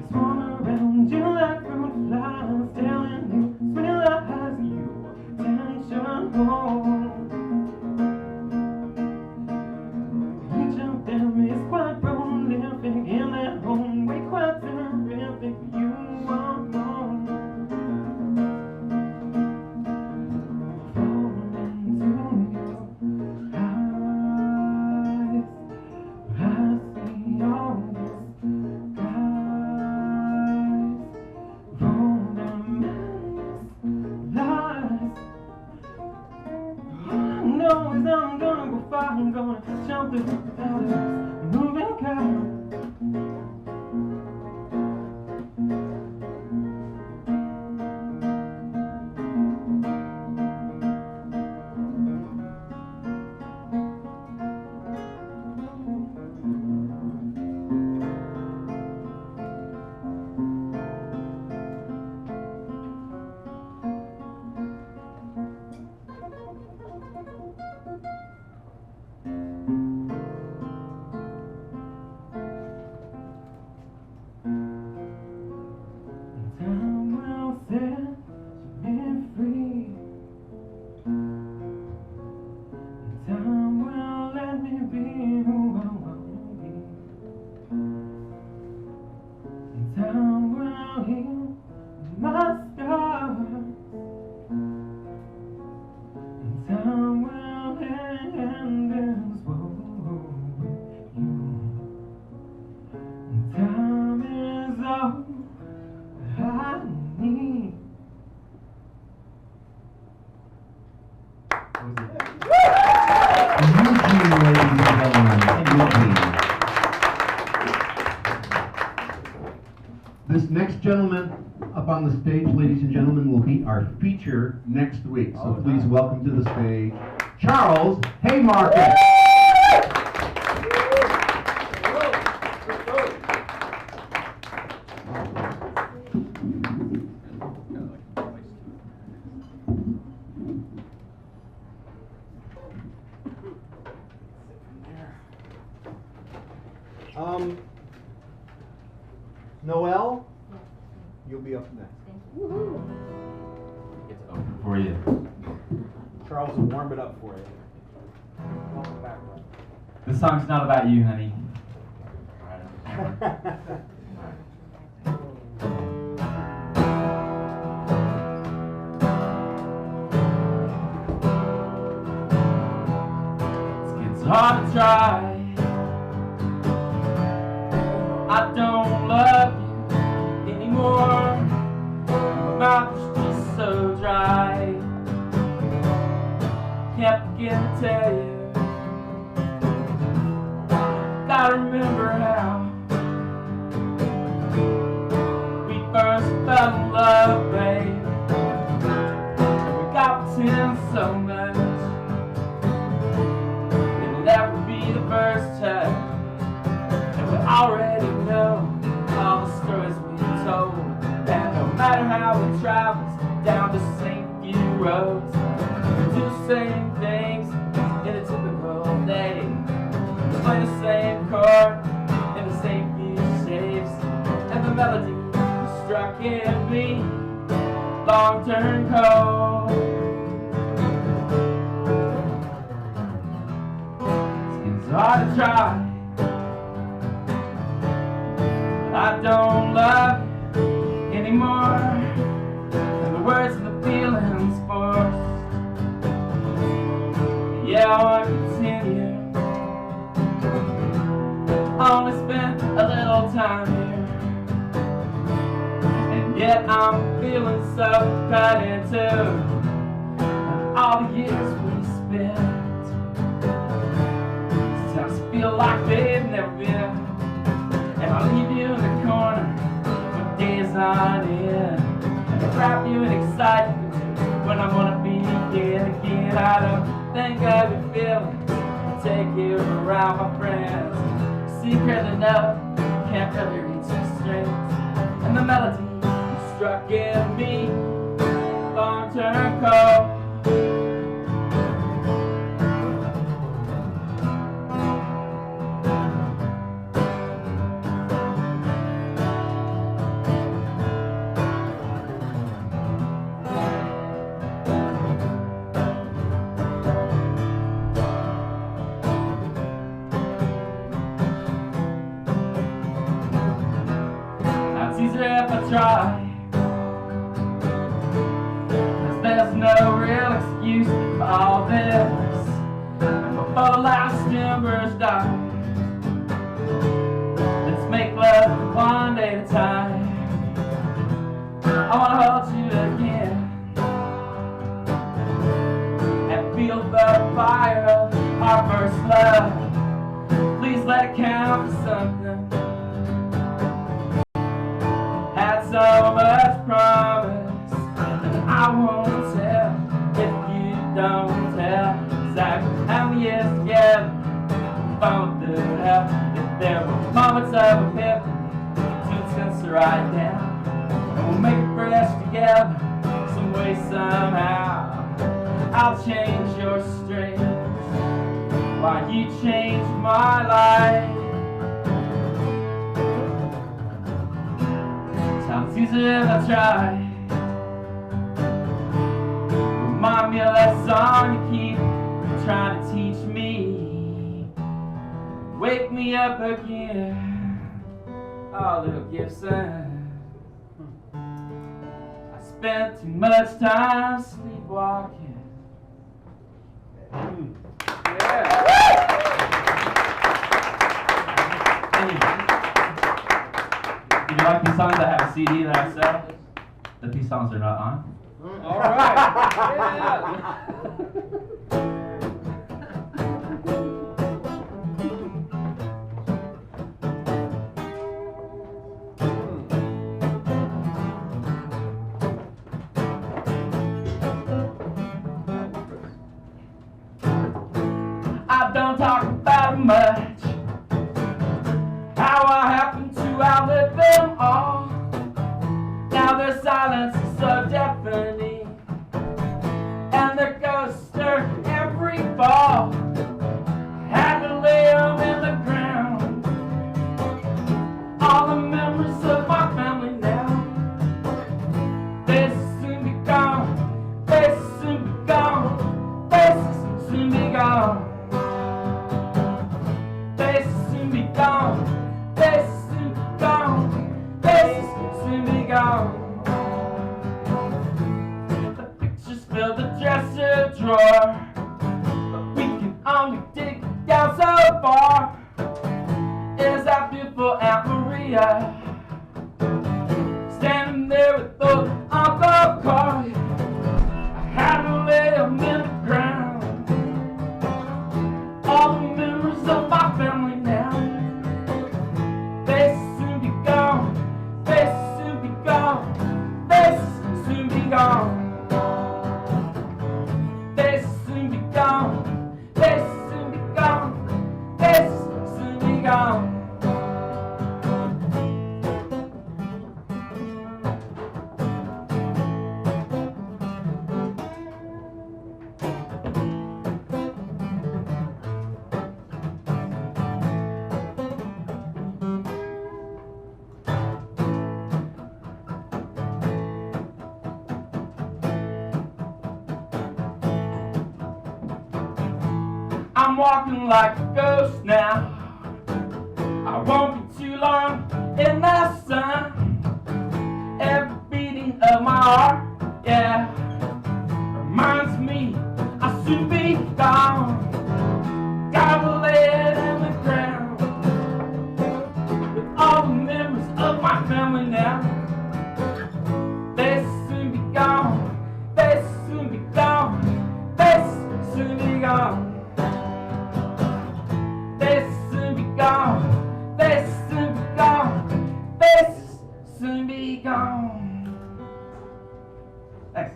Swarm around you like fruit flies, telling you sweet lies, you attention home. Each of them is quite prolific in their own way, quite terrific. You are home. 'cause I'm gonna go far, I'm gonna jump through the palace, moving car. Time will set me free. Time will let me be who I want to be. Time will heal my scars. Time will end this war with you. Time is all I need. Eugene, ladies and gentlemen, Eugene. This next gentleman up on the stage, ladies and gentlemen, will be our feature next week. So please welcome to the stage, Charles Haymarket. Noel, you'll be up next. It's open for you. Charles will warm it up for you. Welcome back, bud. This song's not about you, honey. It's hard to try. I don't love you anymore. My mouth is just so dry. Can't begin to tell you. Gotta remember how we first fell in love, babe. We got pretend so much, and that would be the first time. And we already know all the stories we told, and no matter how we travel down the same few roads, we do the same things in a typical day. Play the same chord in the same few shapes, and the melody struck in me, long turned cold. It's hard to try, but I don't love you anymore, and the words and the feelings forced. Yeah, I want to continue. I only spent a little time here, and yet I'm feeling so cut into all the years we spent. Sometimes I feel like they've never been, and I leave you in the corner when days on end, and I wrap you in excitement when I wanna begin again. I don't think I could feel it, take you around my friends. Secret enough, can't really reach the strings, and the melody struck in me, long turned cold. If I try, 'cause there's no real excuse for all this. Before the last embers die, let's make love one day at a time. I wanna hold you again and feel feel the fire of our first love. Please let it count for something. Had so much promise, and I won't tell if you don't tell exactly how many years together we followed through hell. If there were moments of epiphany, too tense to write down, and we'll make it fresh together some way, somehow. I'll change your strings while you change my life. Sounds easier than I try. Remind me of that song you keep trying to teach me. Wake me up again, oh little Gibson. I spent too much time sleepwalking. If you like these songs, I have a CD that I sell that these songs are not on. All right. I don't talk about it much, how I happen to outlive them all. Now their silence is so deafening, and their ghosts stir every fall. Had to lay them in the ground, all the memories of my family now. They soon be gone, they soon be gone, they soon be gone. They soon be gone, they soon be gone, they soon be gone. The pictures fill the dresser drawer, but we can only dig down so far. Is that beautiful Aunt Maria standing there with old Uncle Corey? I had to lay him in the ground, all the memories of my family now. They soon be gone, they soon be gone, they soon be gone. They soon be gone, they soon be gone, they soon be gone. I'm walking like a ghost now. I won't be too long in the sun. Every beating of my heart, yeah, reminds me I'll soon be gone. Gotta lay it in the ground with all the memories of my family now. They soon be gone, they soon be gone, they soon be gone. They soon be gone, they soon be gone, they soon be gone. Thanks.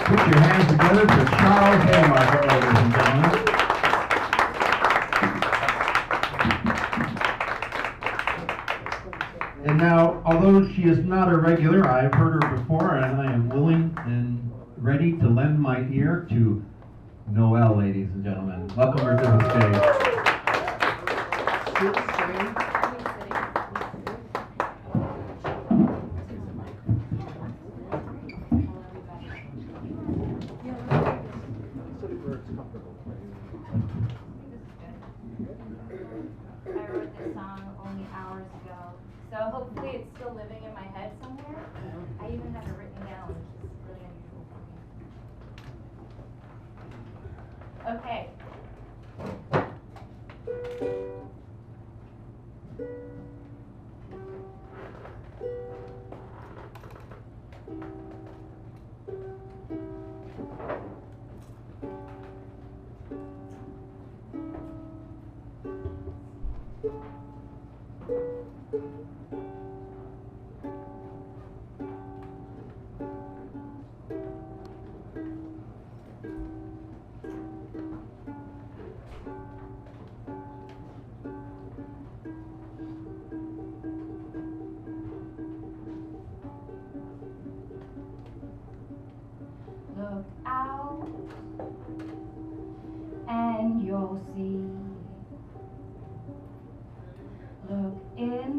Put your hands together for Charles Haymarket, ladies and gentlemen. And now, although she is not a regular, I've heard her before, and I am willing and ready to lend my ear to Noelle, ladies and gentlemen. Welcome her to the stage. I wrote this song only hours ago, so hopefully it's still living in my head somewhere. I even have it written down, which is really unusual for me. Okay. Look out and you'll see. Look in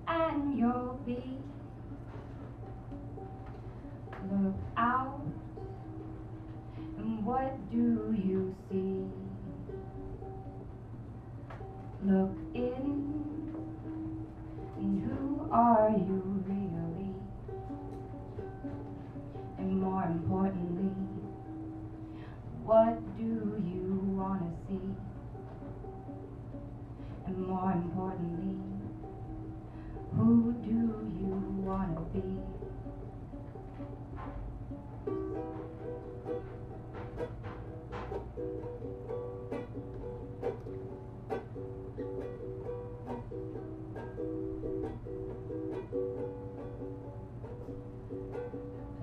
and you'll be. Look out and what do you see? Look in and who are you really? And more importantly, what do you want to see? And more importantly, who do you want to be?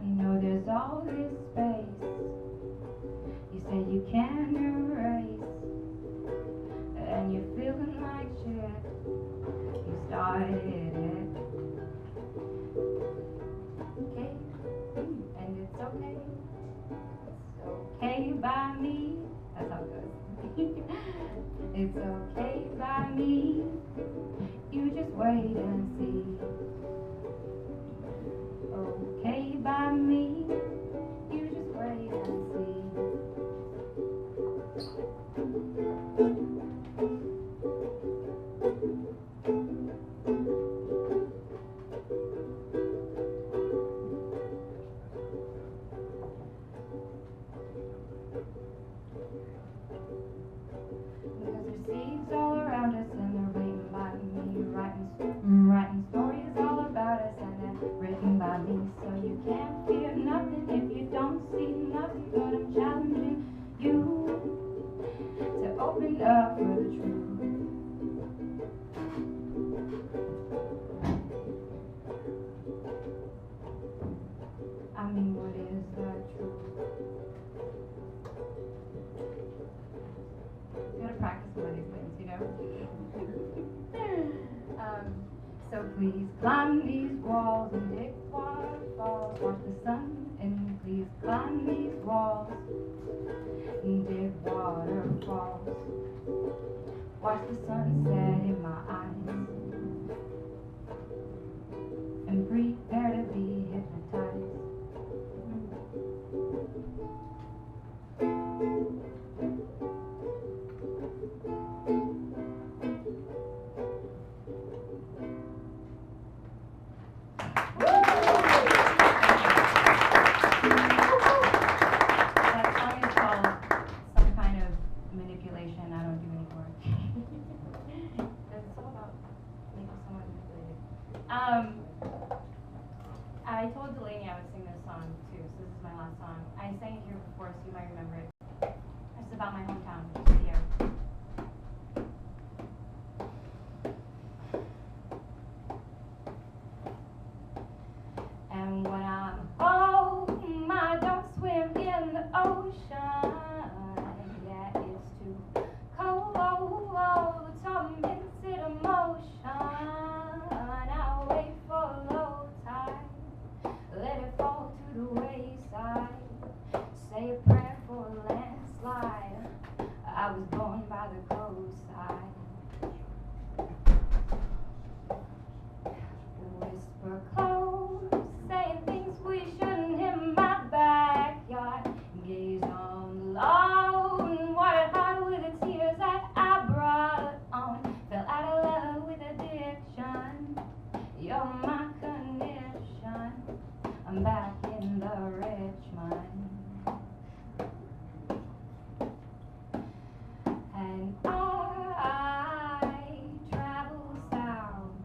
I know there's all this space you say you can't erase, and you're feeling like shit. You started it. Okay, and it's okay. It's okay by me. That's how it goes. It's okay by me. You just wait and see. Okay by me. You just wait and see. Because there's seeds all around us and they're waiting by me, writing stories all about us and they're written by me. So you can't fear nothing if you don't see nothing, but I'm challenging you to open up for the truth. I mean, what is the truth? You gotta practice more of these things, you know? So please climb these walls and dig waterfalls, watch the sun, and please climb these walls and dig waterfalls, watch the sunset in my eyes, and prepare to be hypnotized. That song is called Some Kind of Manipulation I Don't Do Anymore. It's all about making someone manipulated. I told Delaney I would sing this song too, so this is my last song. I sang it here before, so you might remember it. It's about my hometown here. And when I'm home, I don't swim in the ocean. Yeah, it's too cold. The torments in emotion. I wait for low tide, let it fall to the wayside. Say a prayer for a landslide. I was born by the coastside. Whisper close, saying things we shouldn't in my backyard. Gaze on low and water hot with the tears that I brought on. Fell out of love with addiction. You're my condition. I'm back in the Richmond. And I travel south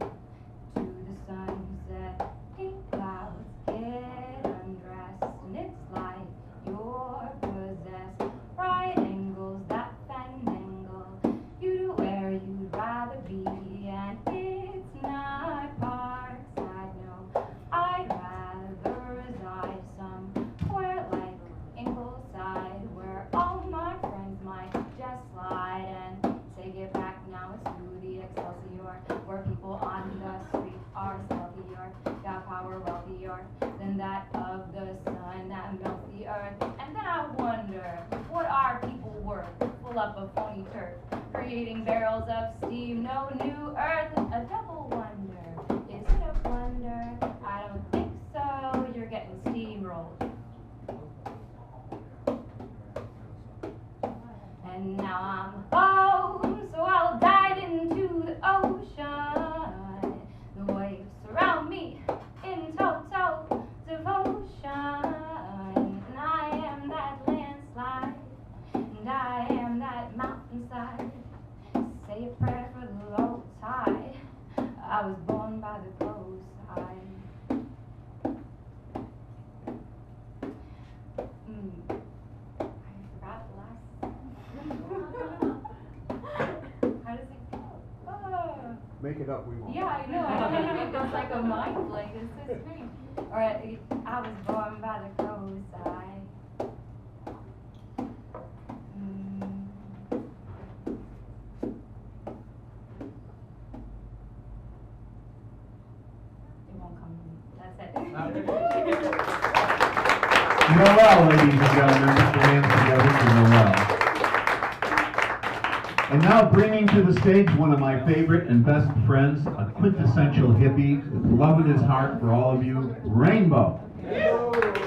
to the sunset. Pink clouds get undressed, and it's like you're possessed. Right angles that fandangle you to where you'd rather be, and it's not Parkside, no, I'd rather reside. that of the sun that melts the earth. And then I wonder, what are people worth? Full up of phony turf, creating barrels of steam, no new earth. A double wonder, is it a blunder? I don't think so, you're getting steamrolled. And now I'm home, so I'll dive into the ocean. The waves surround me in total devotion. And I am that landslide, and I am that mountainside. Say a prayer for the low tide. I was born by the coastside. I forgot the last. How does it go? Oh. Make it up, we won't. Yeah, I know. It's like a mind blank. It's so strange. All right, I was born by the coastside. It won't come to me. That's it. Noel, ladies and gentlemen, put your hands together for Noel. And now bringing to the stage one of my favorite and best friends, a quintessential hippie with love in his heart for all of you, Rainbow.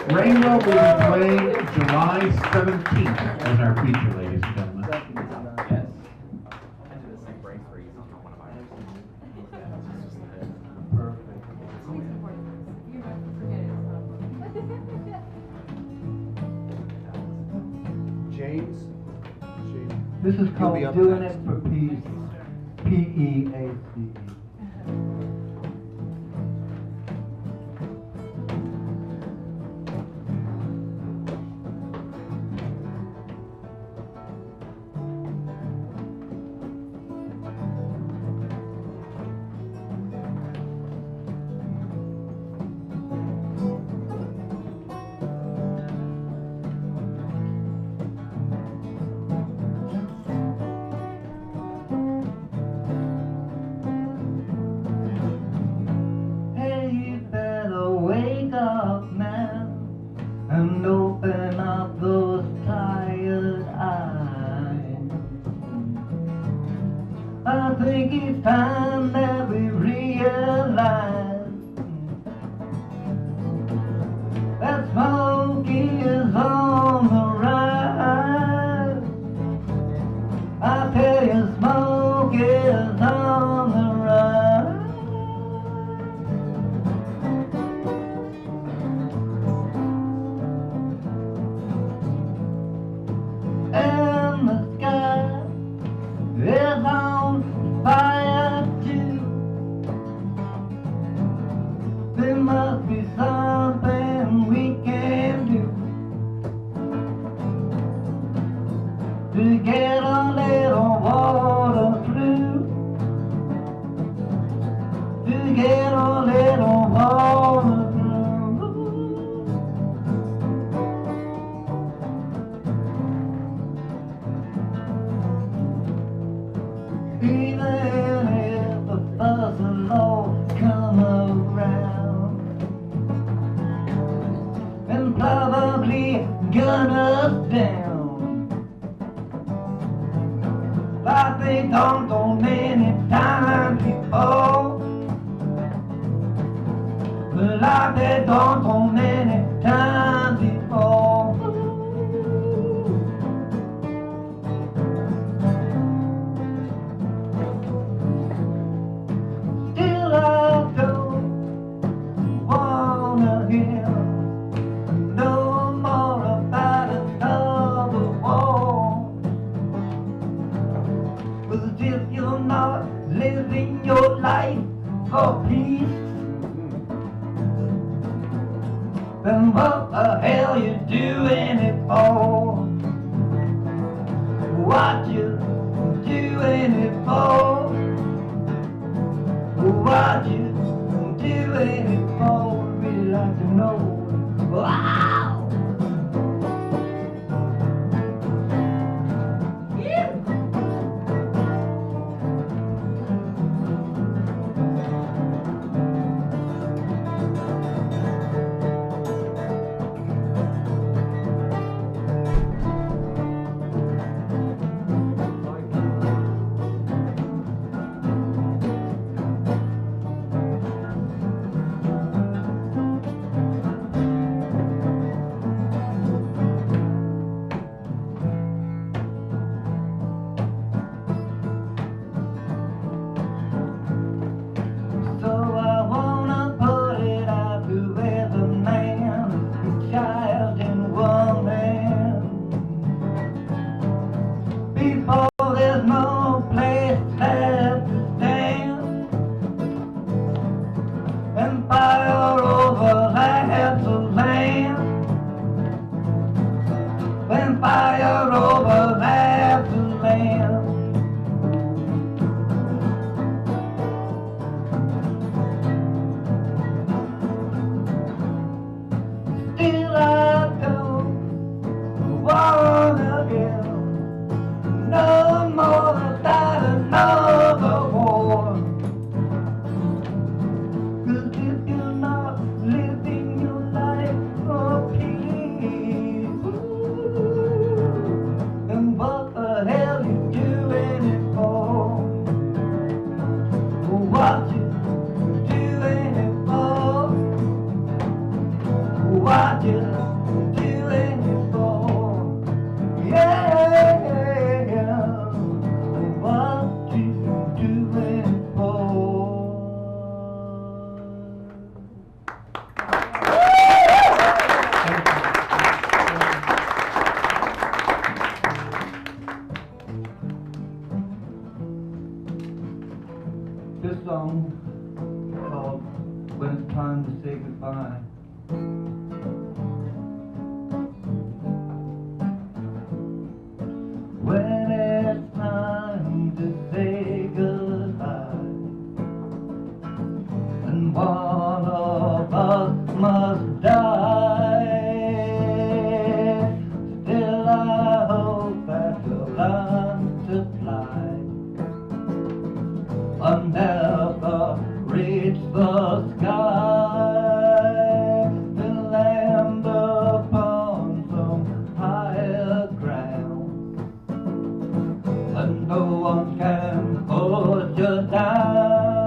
Rainbow will be playing July 17th as our feature, ladies and gentlemen. Yes. I did the same brain freeze on one of my James? This is You'll be called up Doing next. It for Peace. P-E-A-C-E. Hey, you better wake up now and open up those tired eyes. I think it's time that we realize that smoke is on the rise. I tell you, smoke is on the rise. And the sky is on fire too. There must be something we can do to get a little water through, to get a little water through. Even if the fuss and law come around and probably gun us down, like they done so many times before, like they done so many times before. Still I don't wanna hear no more about another war. But if you're not living your life for peace, then what the hell you doing it for? What you doing it for? What you doing it for? We'd like to know. Wow! what you doing it for? Yeah, what you doing it for? This song called When It's Time to Say Goodbye. When it's time to say goodbye, and one of us must die, still I hope that you'll learn to fly and never reach the sky, to land upon some higher ground, and no one can hold you down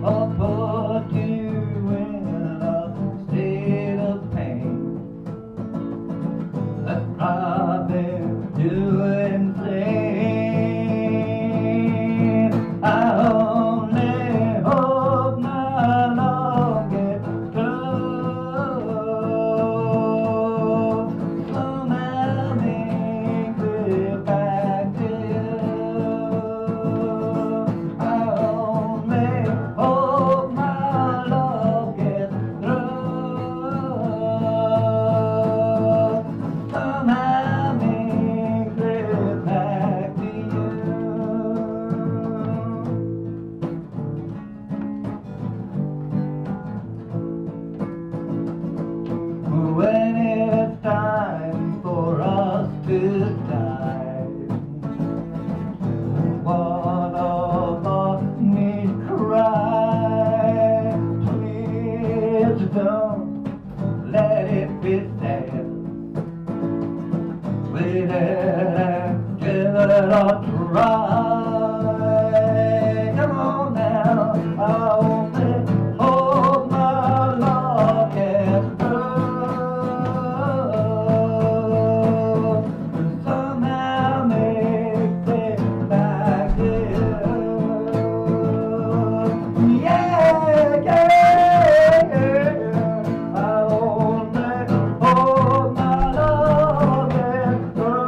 or put you in a state of pain that drives you insane. I only hope my love gets through. Somehow make it back to you. I only hope my love gets through. Somehow make it back to you. When it's time for us to die, one of us needs cry. Please don't let it be said. Wait and give it a try. Come on now, I only hope my love gets through. Somehow make it back to you. Yeah, yeah. I only hope my love gets through.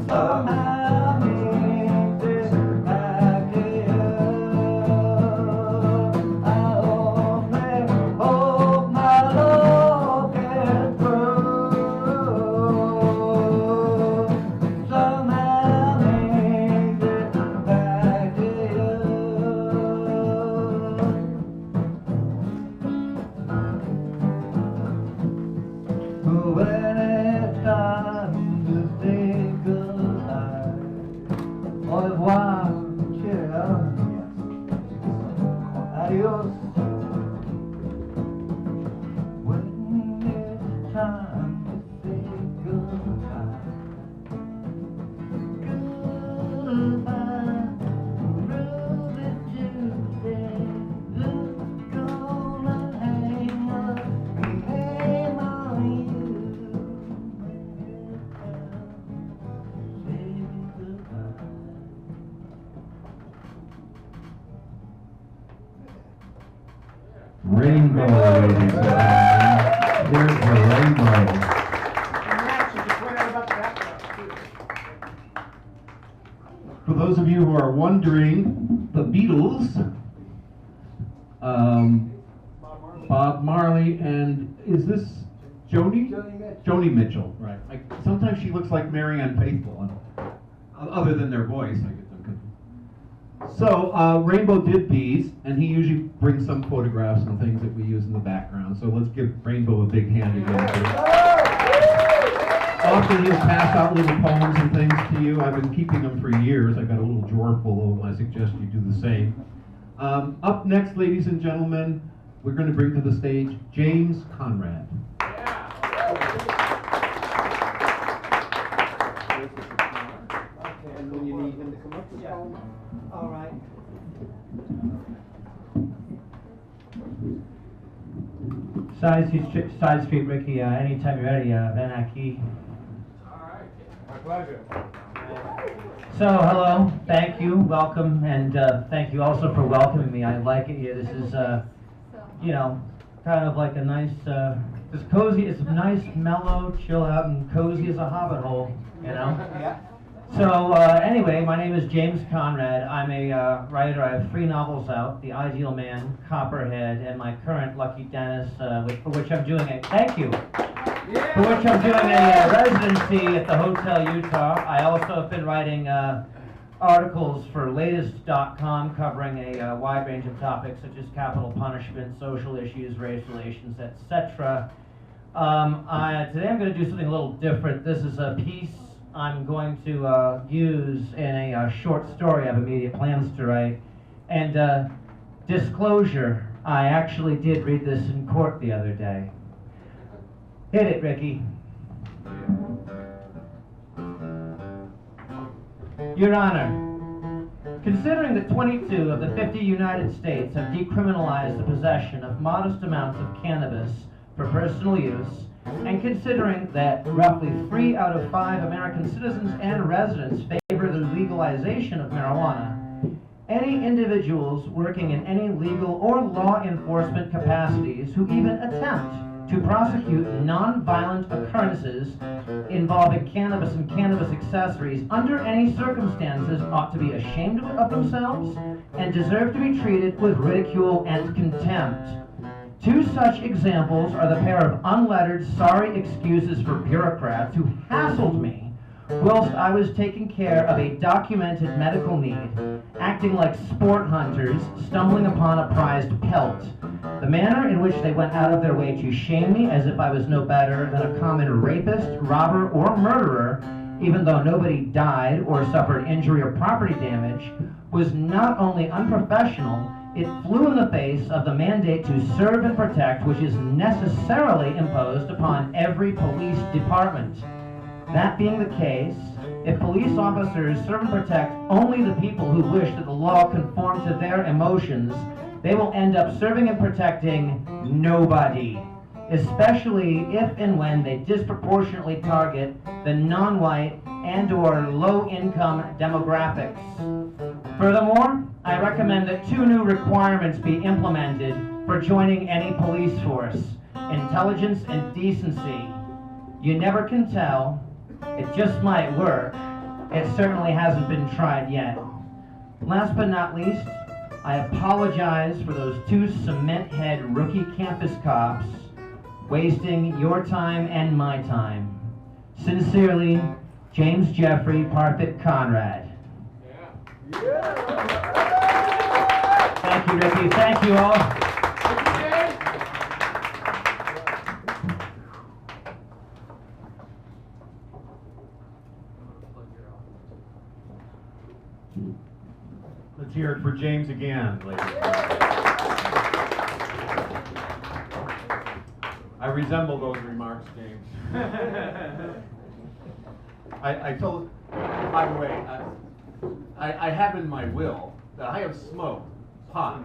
Somehow make it back to you. I only hope my love gets through. Somehow make it back to you. When it's time to say goodbye, au revoir, cheers, adios. When it's time to say goodbye, goodbye, Ruby Tuesday, who's gonna hang up her name on you? Say goodbye. Rainbow, ladies and gentlemen. Here's the rainbow. For those of you who are wondering, the Beatles, Bob Marley, and is this Joni? Joni Mitchell, right. Sometimes she looks like Marianne Faithfull, other than their voice. I get them confused. So Rainbow did these, and he usually brings some photographs and things that we use in the background. So let's give Rainbow a big hand again. Often he'll pass out little poems and things to you. I've been keeping them for years. I've got a little drawer full of them. I suggest you do the same. Up next, ladies and gentlemen, we're going to bring to the stage James Conrad. And when you need him to come up with poem, all right. Side Street Ricky, anytime you're ready, Van Aki. My pleasure. So, hello, thank you, welcome, and thank you also for welcoming me. I like it here. This is, you know, kind of like a nice, it's cozy, it's nice, mellow, chill out, and cozy as a hobbit hole, you know? Yeah. So, anyway, my name is James Conrad. I'm a writer. I have 3 novels out, The Ideal Man, Copperhead, and my current Lucky Dennis, for which I'm doing a, thank you, for which I'm doing a residency at the Hotel Utah. I also have been writing articles for Latest.com covering a wide range of topics such as capital punishment, social issues, race relations, etc. Today I'm going to do something a little different. This is a piece I'm going to use in a short story I have immediate plans to write. And disclosure, I actually did read this in court the other day. Hit it, Ricky. Your Honor, considering that 22 of the 50 United States have decriminalized the possession of modest amounts of cannabis for personal use, and considering that roughly 3 out of 5 American citizens and residents favor the legalization of marijuana, any individuals working in any legal or law enforcement capacities who even attempt to prosecute non-violent occurrences involving cannabis and cannabis accessories under any circumstances ought to be ashamed of themselves and deserve to be treated with ridicule and contempt. 2 such examples are the pair of unlettered, sorry excuses for bureaucrats who hassled me whilst I was taking care of a documented medical need, acting like sport hunters stumbling upon a prized pelt. The manner in which they went out of their way to shame me as if I was no better than a common rapist, robber, or murderer, even though nobody died or suffered injury or property damage, was not only unprofessional, it flew in the face of the mandate to serve and protect, which is necessarily imposed upon every police department. That being the case, if police officers serve and protect only the people who wish that the law conform to their emotions, they will end up serving and protecting nobody, especially if and when they disproportionately target the non-white and/or low-income demographics. Furthermore, I recommend that 2 new requirements be implemented for joining any police force: intelligence and decency. You never can tell. It just might work. It certainly hasn't been tried yet. Last but not least, I apologize for those 2 cement-head rookie campus cops wasting your time and my time. Sincerely, James Jeffrey Parfit Conrad. Thank you, Ricky. Thank you all. Let's hear it for James again, ladies. I resemble those remarks, James. I told, by the way, I have in my will that I have smoked pot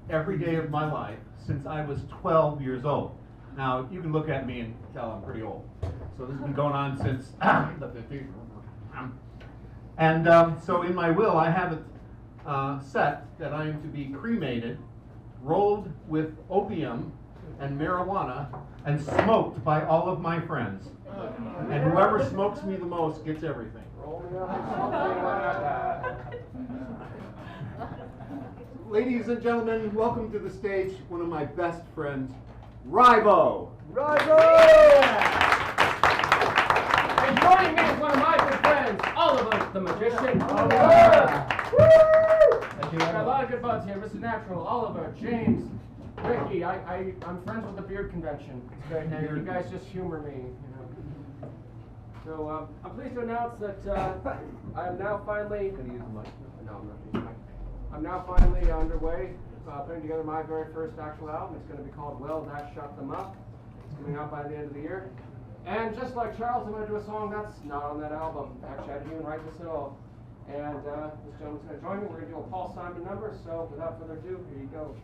every day of my life since I was 12 years old. Now, you can look at me and tell I'm pretty old. So this has been going on since the 50s. And so in my will, I have it set that I am to be cremated, rolled with opium and marijuana, and smoked by all of my friends. And whoever smokes me the most gets everything. Ladies and gentlemen, welcome to the stage one of my best friends, Ribo. And joining me is one of my good friends, Oliver the Magician. Got a lot of good buds here. Mr. Natural, Oliver, James, Ricky. I'm friends with the Beard Convention. It's great. And you guys just humor me, you know. So I'm pleased to announce that I am now finally. Can you use the mic? No, I'm not using the mic. I'm now finally underway putting together my very first actual album. It's going to be called Well, That Shut Them Up. It's coming out by the end of the year. And just like Charles, I'm going to do a song that's not on that album. Actually, I didn't even write this at all. And this gentleman's going to join me. We're going to do a Paul Simon number. So without further ado, here you go.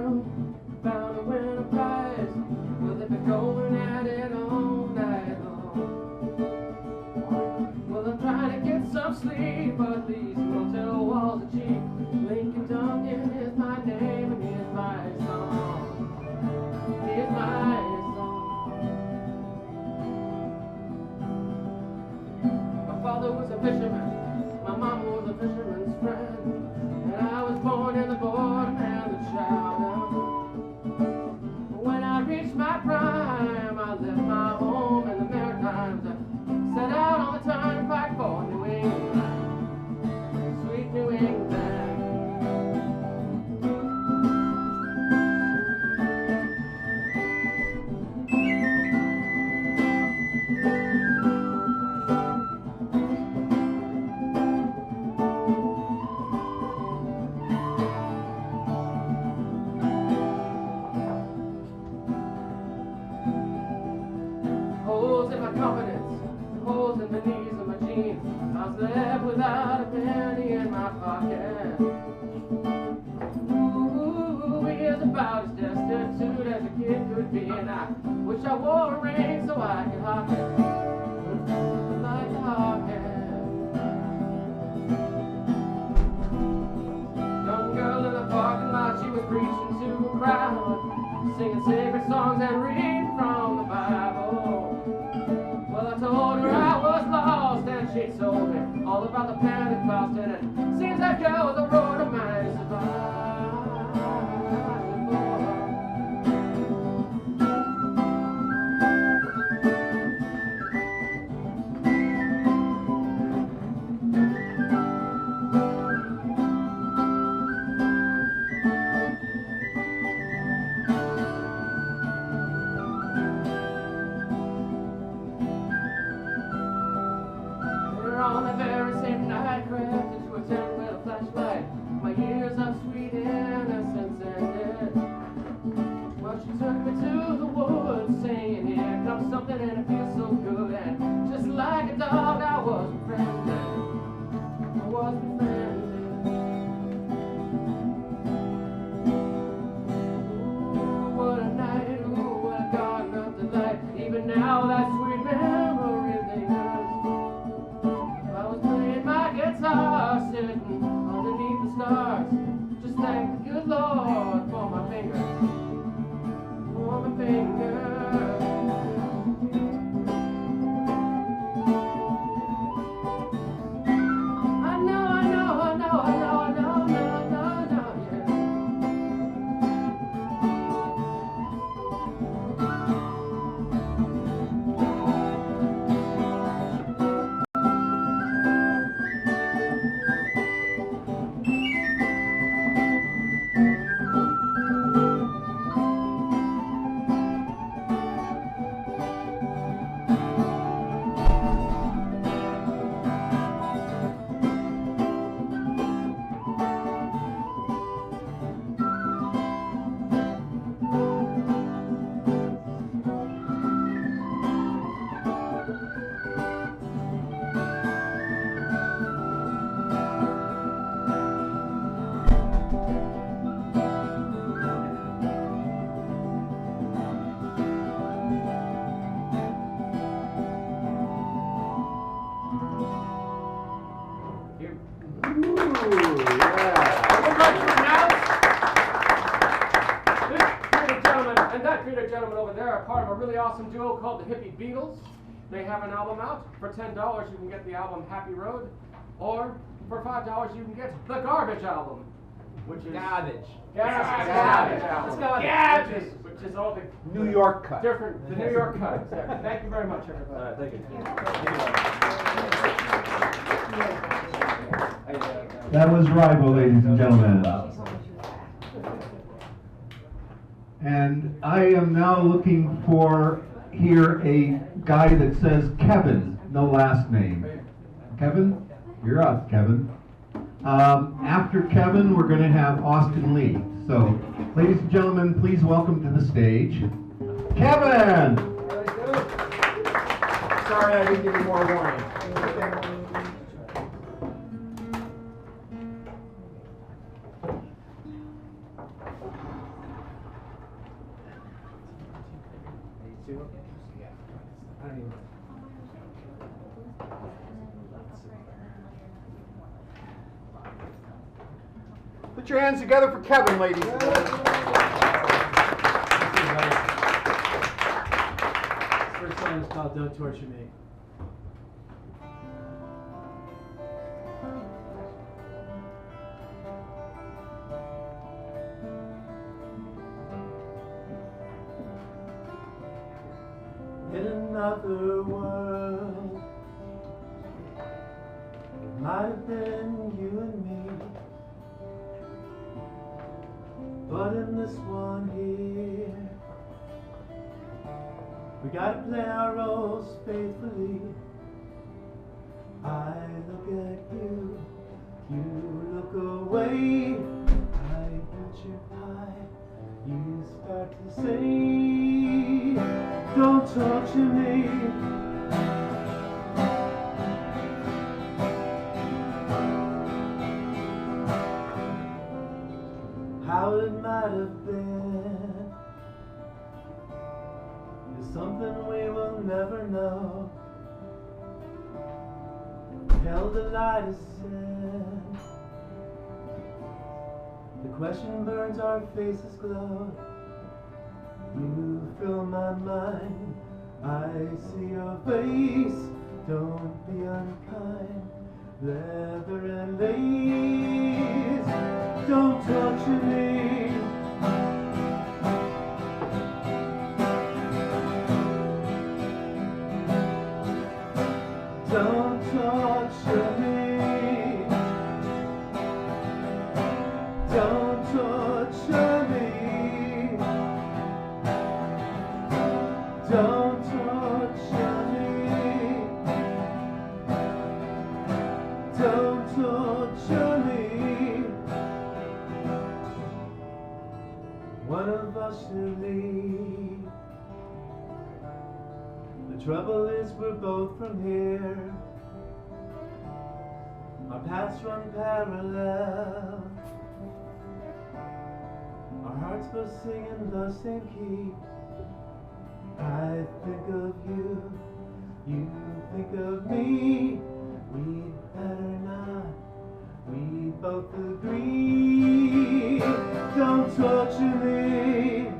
girl bound to win a prize. Will they be going at it all night long? Well, I'm trying to get some sleep, but these motel walls are cheap. Lincoln Duncan is my name, and here's my song. Here's my song. My father was a fisherman, my mama was a fisherman's friend, and I was born in the boredom and the child. When I reached my prime, I left my home in the Maritimes. I set out on the turnpike for New England, sweet New England. Holes in my confidence, holes in the knees of my jeans. I was left without a penny in my pocket. Ooh, years about as destitute as a kid could be, and I wish I wore a ring so I could hawk it, like a hawkhead. Young girl in the parking lot, she was preaching to a crowd, singing sacred songs and reading from the Bible. Well, I told her I was lost, and she told me all about the Pentecost, and it seems that girl was a road of my survival. On the very same night, crafted to a tent with a flashlight, my years of sweet innocence ended. Well, she took me to the woods, saying, here comes something and it feels so good. And just like a dog, I was befriended. I was befriended. Ooh, what a night, ooh, what a garden of delight. Even now, that sweet memory lingers. I was playing my guitar, sitting underneath the stars. Just thank the good Lord for my fingers, for my fingers. I know, yeah. Gentlemen over there are part of a really awesome duo called the Hippie Beatles. They have an album out. For $10 you can get the album Happy Road, or for $5 you can get the Garbage album, which is Garbage. Garbage album. Garbage. Which is all the New York cut. different, the New York cut. Exactly. Thank you very much, everybody. Thank you. That was Rival, ladies and gentlemen. And I am now looking for here a guy that says Kevin, no last name. Kevin? You're up, Kevin. After Kevin, we're going to have Austin Lee. So, ladies and gentlemen, please welcome to the stage, Kevin! Sorry I didn't give you more warning. two? Yeah. I don't even. Put your hands together for Kevin, ladies. First song is called Don't Torture Me. In another world, it might have been you and me, but in this one here, we gotta play our roles faithfully. I look at you, you look away. I touch your pie, you start to say, don't torture me. How it might have been is something we will never know. Held the light of sin. The question burns, our faces glow. You fill my mind, I see your face. Don't be unkind, leather and lace. Don't torture me. Don't torture me. Don't torture me. Don't torture me. Don't torture me. One of us should leave. The trouble is we're both from here. Our paths run parallel. Our hearts both sing in the same key. I think of you, you think of me. We'd better not, we both agree. Don't torture me.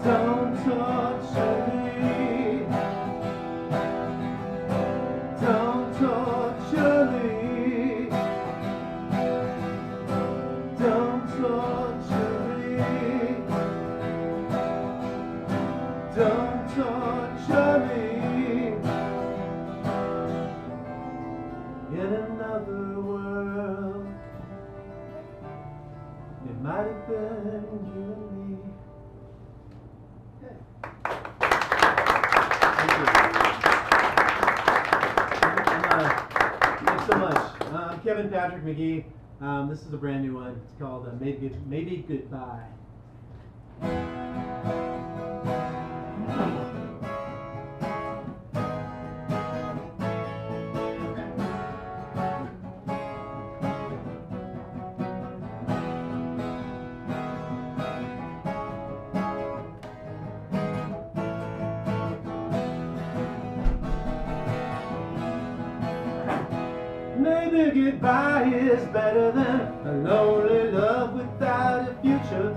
Don't torture me. Don't torture me. Don't torture me. Don't torture me. In another world, it might have been you and me. Thanks so much. I'm Kevin Patrick McGee. This is a brand new one. It's called Maybe Goodbye. Maybe goodbye is better than a lonely love without a future.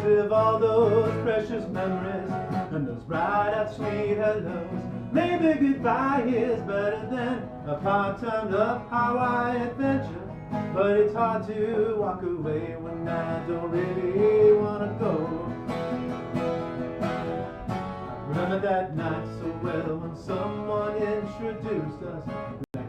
We live all those precious memories and those bright-eyed sweet hellos. Maybe goodbye is better than a part-time love Hawaii adventure. But it's hard to walk away when I don't really want to go. I remember that night so well when someone introduced us.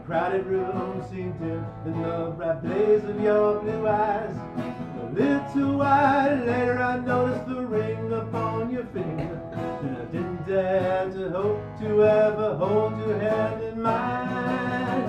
Crowded room seemed dim in the bright blaze of your blue eyes. A little while later I noticed the ring upon your finger, and I didn't dare to hope to ever hold your hand in mine.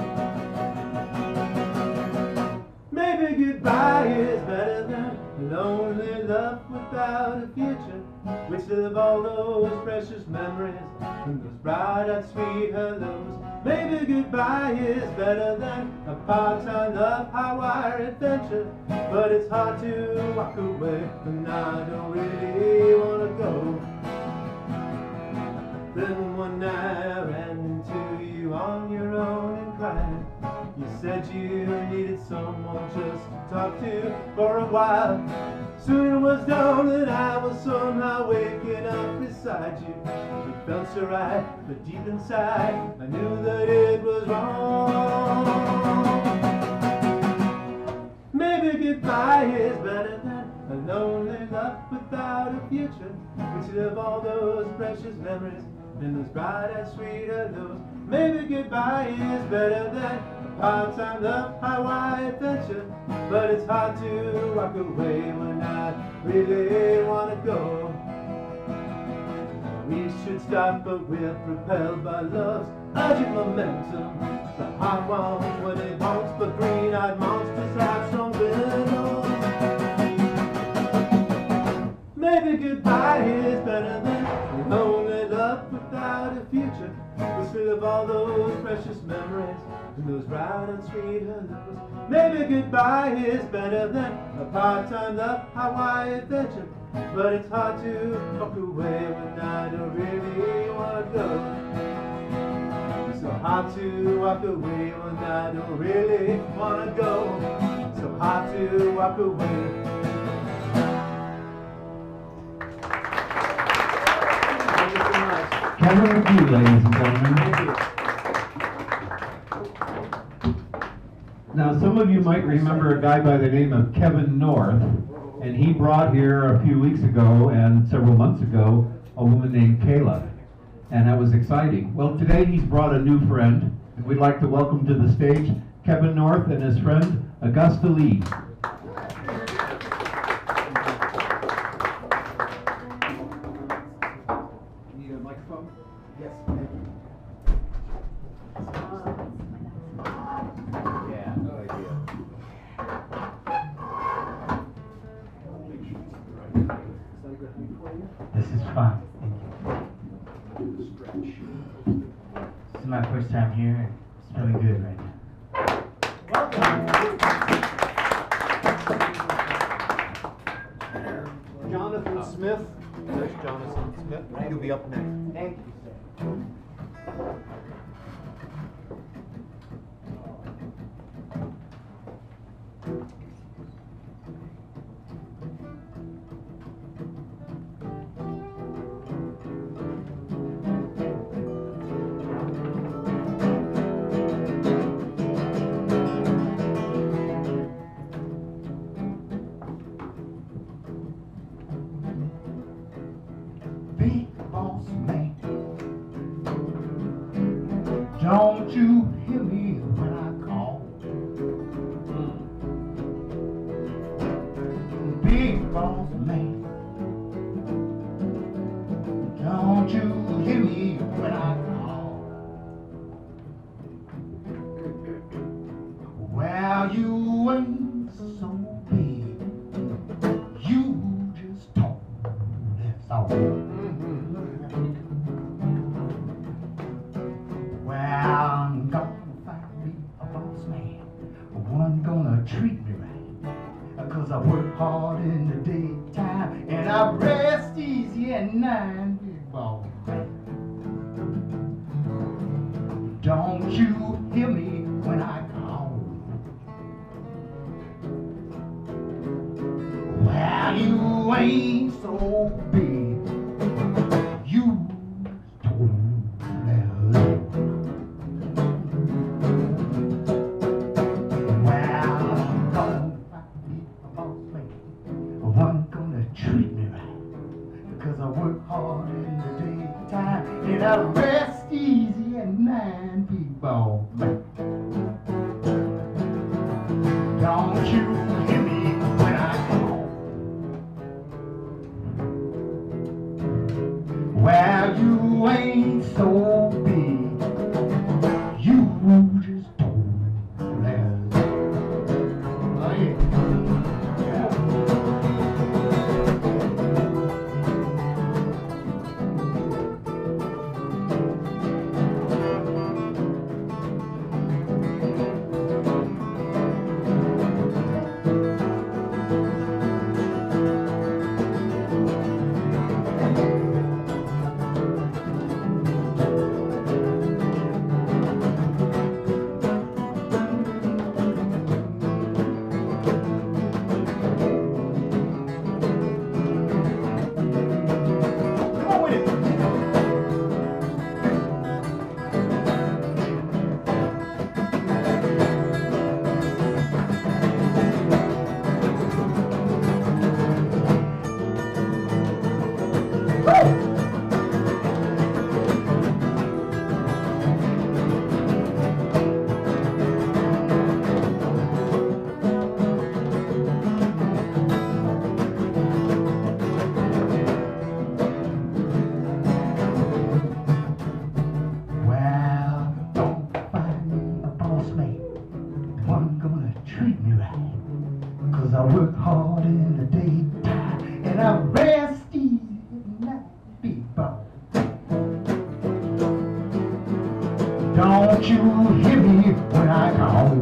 Maybe goodbye is better than lonely love without a future. We still have all those precious memories and those bright-eyed sweet hellos. Maybe goodbye is better than a part-time love, high-wire adventure. But it's hard to walk away when I don't really want to go. Then one night I ran into you on your own and cried. You said you needed someone just to talk to for a while. Soon it was dawn and I was somehow waking up beside you. It felt so right, but deep inside I knew that it was wrong. Maybe goodbye is better than a lonely love without a future. Instead of all those precious memories and those bright and sweet hellos. Maybe goodbye is better than a part-time love, high-wire adventure. But it's hard to walk away when I really want to go. We should stop, but we're propelled by love's urgent momentum. The heart wants what it wants, but green-eyed monsters have strong venom. Maybe goodbye is better than a lonely love without a future. Instead of all those precious memories and those bright and sweet hellos. Maybe goodbye is better than a part-time love, Hawaii adventure. But it's hard to walk away when I don't really want to go. So hard to walk away when I don't really want to go. So hard to walk away. Kevin McHugh, ladies and gentlemen. Now, some of you might remember a guy by the name of Kevin North, and he brought here a few weeks ago and several months ago a woman named Kayla, and that was exciting. Well, today he's brought a new friend, and we'd like to welcome to the stage Kevin North and his friend Augusta Lee. Need a microphone? Yes. Yeah, no idea. This is fun. This is my first time here, and it's really good right now. Jonathan Smith. There's Jonathan Smith. You'll be up next. Thank you, sir. Big boss man, don't you hear me when I call? Big boss man, don't you hear me when I call? Well, you ain't so big, you just talk, that's all. Well, I'm gonna find me a boss man, one gonna treat me right, 'cause I work hard in the daytime and I rest easy at night, big boss man. Don't you hear me when I call? Well, you ain't so big, you told me. Well, I'm gonna find me a boss man, one gonna treat me right, because I work hard in the daytime and I rest easy at night, big boss man. Don't you hear me when I call? Well, you ain't so big, you just don't last. Oh yeah. Well, don't find a boss mate, one gonna treat me right. 'Cause I work hard in the daytime and I rest easy at night, people. Don't you hear me when I call?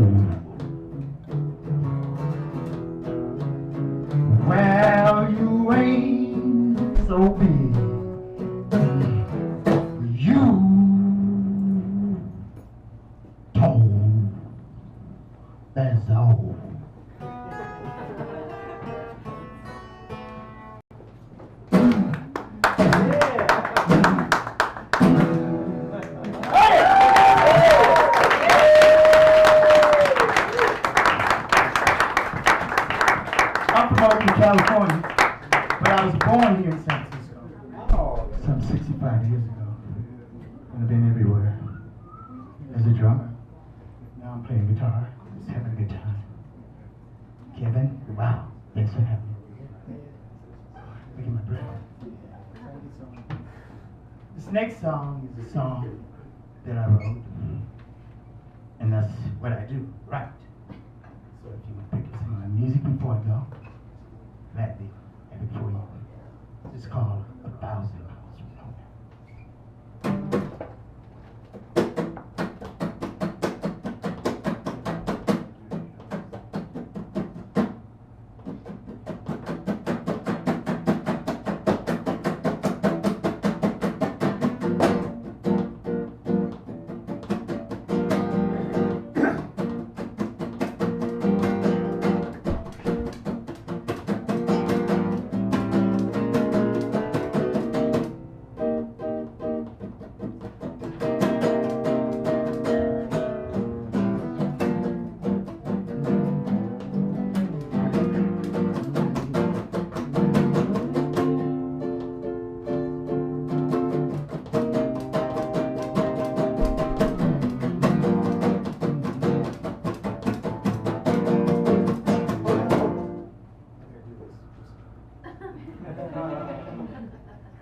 Well, you ain't so big. You told, that's all. I'm from Oakland, California, but I was born here in San Francisco. Some 65 years ago. And I've been everywhere. As a drummer. Now I'm playing guitar. Just having a good time. Kevin, wow, thanks for having me. Look at my breath. This next song is a song that I wrote. And that's what I do, right? So if you want to pick up some of my music before I go, gladly have it for you. It's called 1,000 Miles from Nowhere.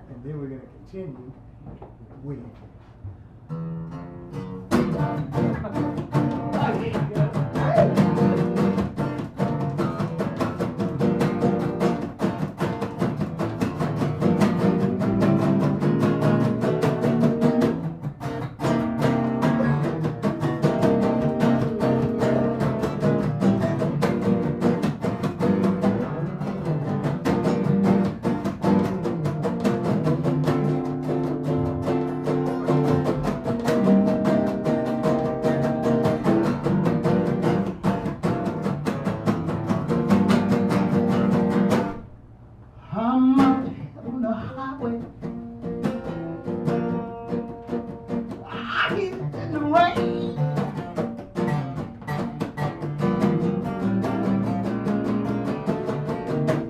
And then we're going to continue with I'm out on the highway. I get in the rain.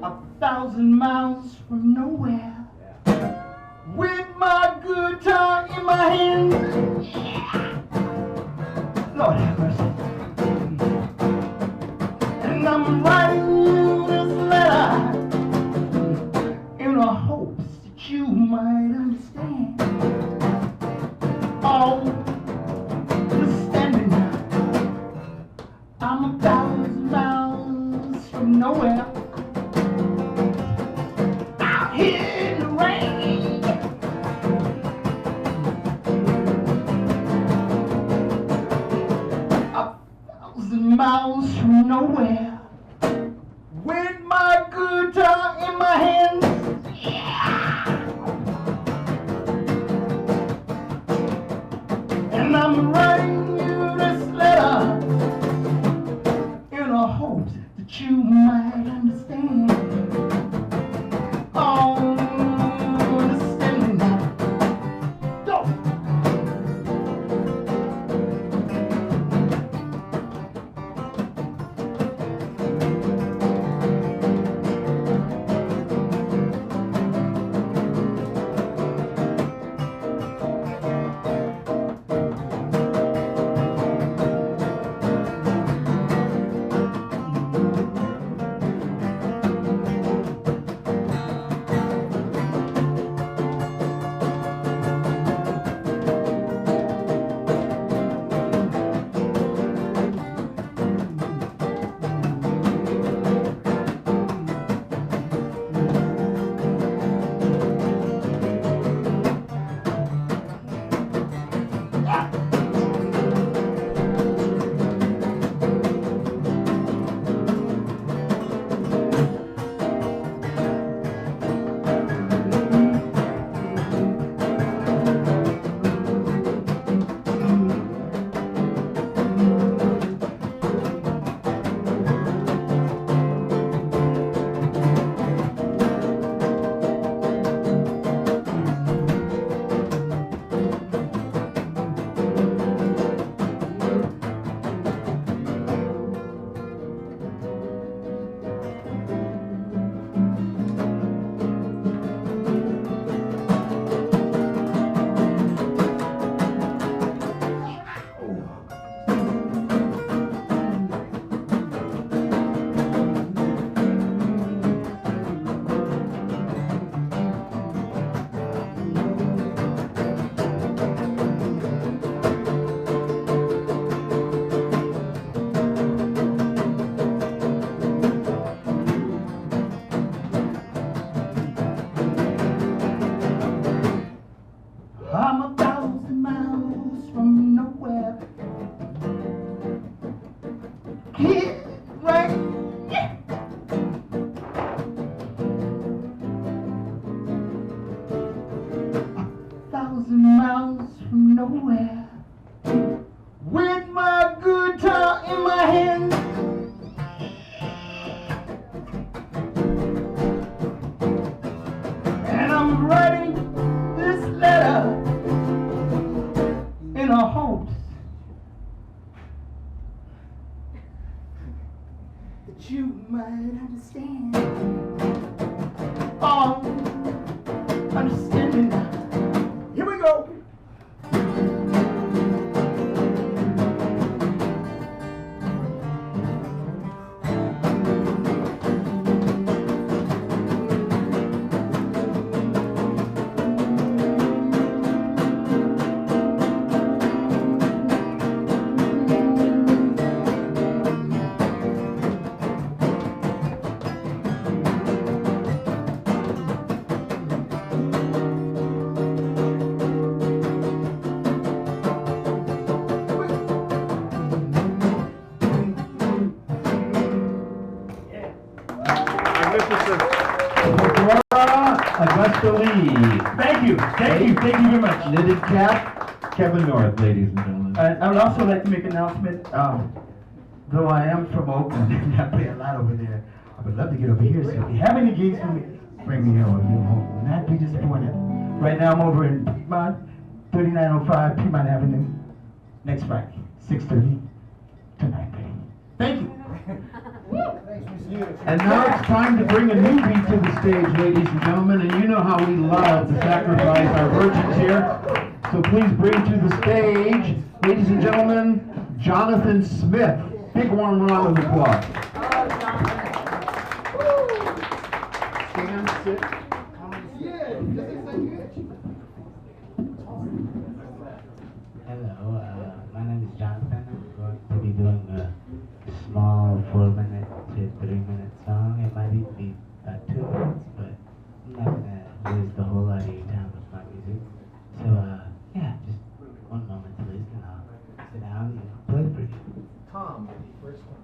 A 1,000 miles from nowhere. With my guitar in my hand. Lord have mercy. And I'm writing you this letter in the hopes that you might understand. Oh, understanding now. I'm 1,000 miles from nowhere. Out here in the rain. A 1,000 miles from nowhere. With my guitar in my hands. And I'm writing you this letter in the hopes that you might understand. Oh, understanding now. Go! I'm 1,000 miles from nowhere. Kid, right? Yeah. A 1,000 miles from nowhere. With my guitar in my hand. And I'm writing this letter in a hopes that you might understand. Oh, understanding now. Here we go. Augusta Lee. Thank you very much. Knitted Cap, Kevin North, ladies and gentlemen. I would also like to make an announcement. Though I am from Oakland and I play a lot over there, I would love to get over here. So if you have any gigs for me, bring me over. You'll not be disappointed. Right now I'm over in Piedmont, 3905 Piedmont Avenue. Next Friday, 6:30 to 9:30. Thank you. And now it's time to bring a newbie to the stage, ladies and gentlemen, and you know how we love to sacrifice our virgins here. So please bring to the stage, ladies and gentlemen, Jonathan Smith. Big warm round of applause. Stand, sit, Hello, my name is Jonathan. I'm going to be doing a small 4-minute to 3-minute song. It might even be about 2 minutes, but I'm not going to waste the whole lot of your time with my music. So, yeah, just 1 moment please, and I'll sit down and play for you. Tom, first one.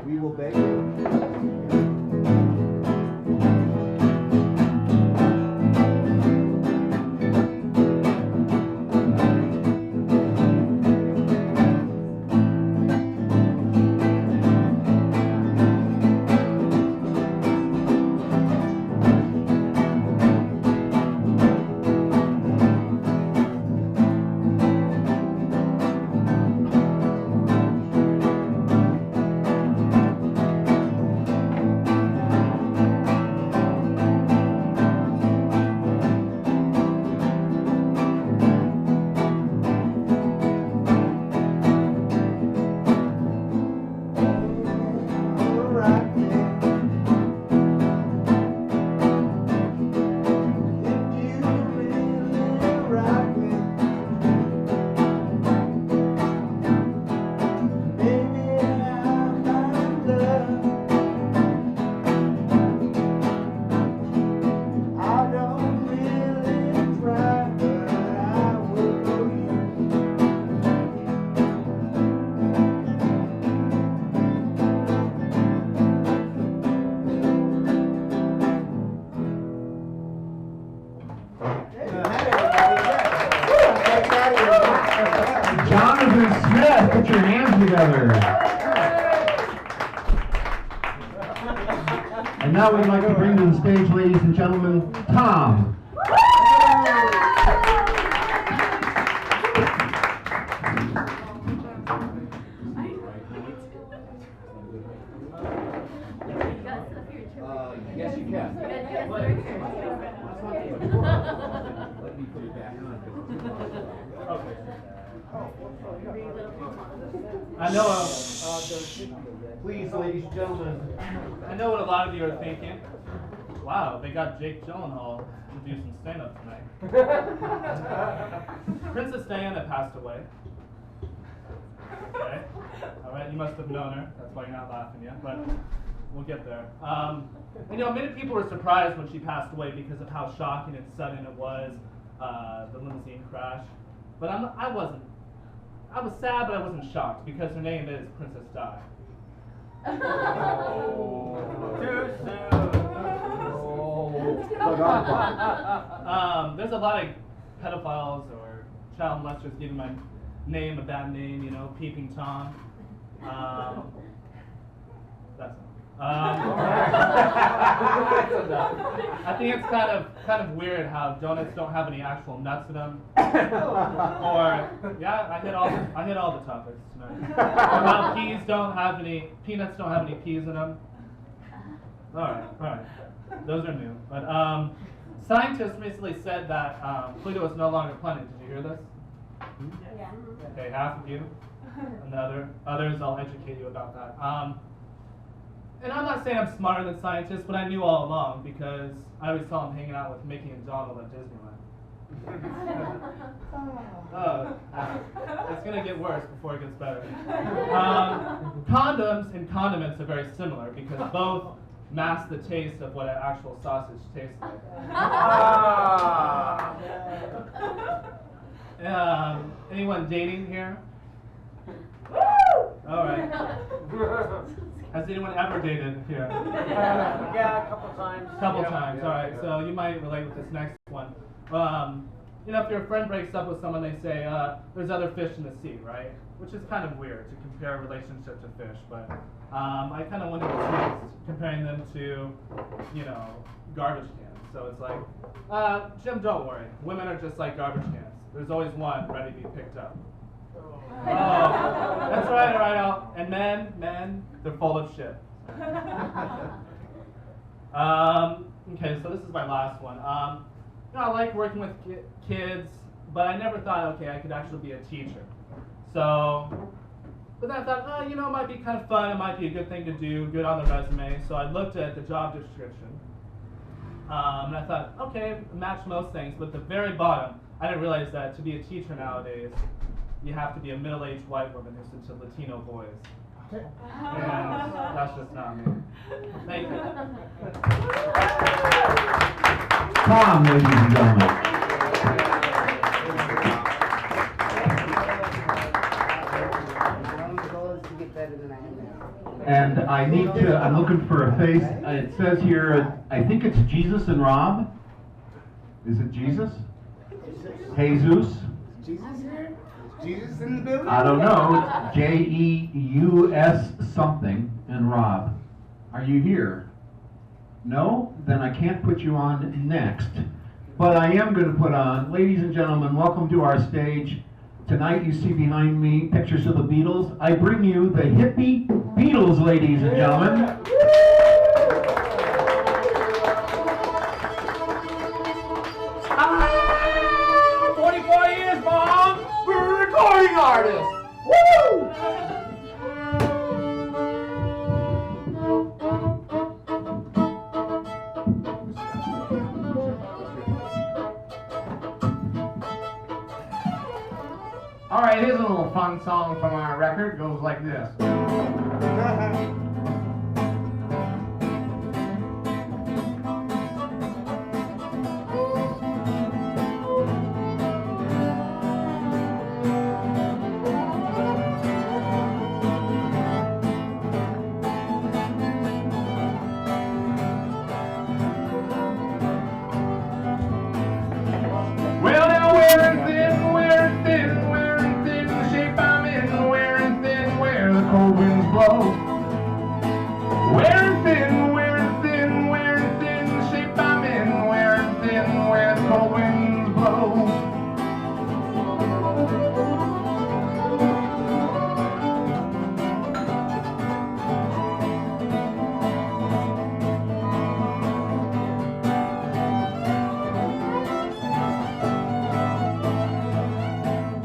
We will beg you. Jonathan Smith, put your hands together. And now we'd like to bring to the stage, ladies and gentlemen, Tom. Yes, you can. Let me put it back on. I know, Please, ladies and gentlemen. I know what a lot of you are thinking. Wow, they got Jake Gyllenhaal to do some stand-up tonight. Princess Diana passed away. Okay. All right, you must have known her. That's why you're not laughing yet, but we'll get there. You know, many people were surprised when she passed away because of how shocking and sudden it was, the limousine crash. But I wasn't. I was sad, but I wasn't shocked because her name is Princess Di. Too soon. There's a lot of pedophiles or child molesters giving my name a bad name, you know, Peeping Tom. That's I think it's kind of weird how donuts don't have any actual nuts in them. Or yeah, I hit all the topics tonight. Or how peanuts don't have any peas in them. All right. Those are new. But scientists recently said that Pluto is no longer a planet. Did you hear this? Yeah. Okay, half of you. And others, I'll educate you about that. And I'm not saying I'm smarter than scientists, but I knew all along because I always saw them hanging out with Mickey and Donald at Disneyland. It's gonna get worse before it gets better. Condoms and condiments are very similar because both mask the taste of what an actual sausage tastes like. Anyone dating here? All right. Has anyone ever dated here? Yeah, a couple times. Couple times, all right. So you might relate with this next one. You know, if your friend breaks up with someone, they say, there's other fish in the sea, right? Which is kind of weird to compare a relationship to fish, but I kind of wanted to comparing them to, you know, garbage cans. So it's like, Jim, don't worry. Women are just like garbage cans. There's always one ready to be picked up. Oh, that's right, all right. And men, they're full of shit. Okay, so this is my last one. You know, I like working with kids, but I never thought, okay, I could actually be a teacher. So, but then I thought, oh, you know, it might be kind of fun. It might be a good thing to do, good on the resume. So I looked at the job description, and I thought, okay, match most things. But at the very bottom, I didn't realize that to be a teacher nowadays, you have to be a middle-aged white woman who's into Latino boys. And that's just not me. Thank you. Tom, ladies and gentlemen. My goal is to get better than I am now. and I'm looking for a face. It says here, I think it's Jesus and Rob. Is it Jesus? Jesus? Jesus here? Is Jesus in the building? I don't know. Jeus something and Rob. Are you here? No? Then I can't put you on next. But I am going to put on, ladies and gentlemen, welcome to our stage. Tonight you see behind me pictures of the Beatles. I bring you the hippie Beatles, ladies and gentlemen. 44 years, Mom! We're a recording artist! Woo! Alright, here's a little fun song from our record. It goes like this. Well, now wearing thin, wearing thin, wearing thin, the shape I'm in, wearing thin, where the cold winds blow. Wearing thin, wearing thin, wearing thin, the shape I'm in, wearing thin, where the cold winds blow.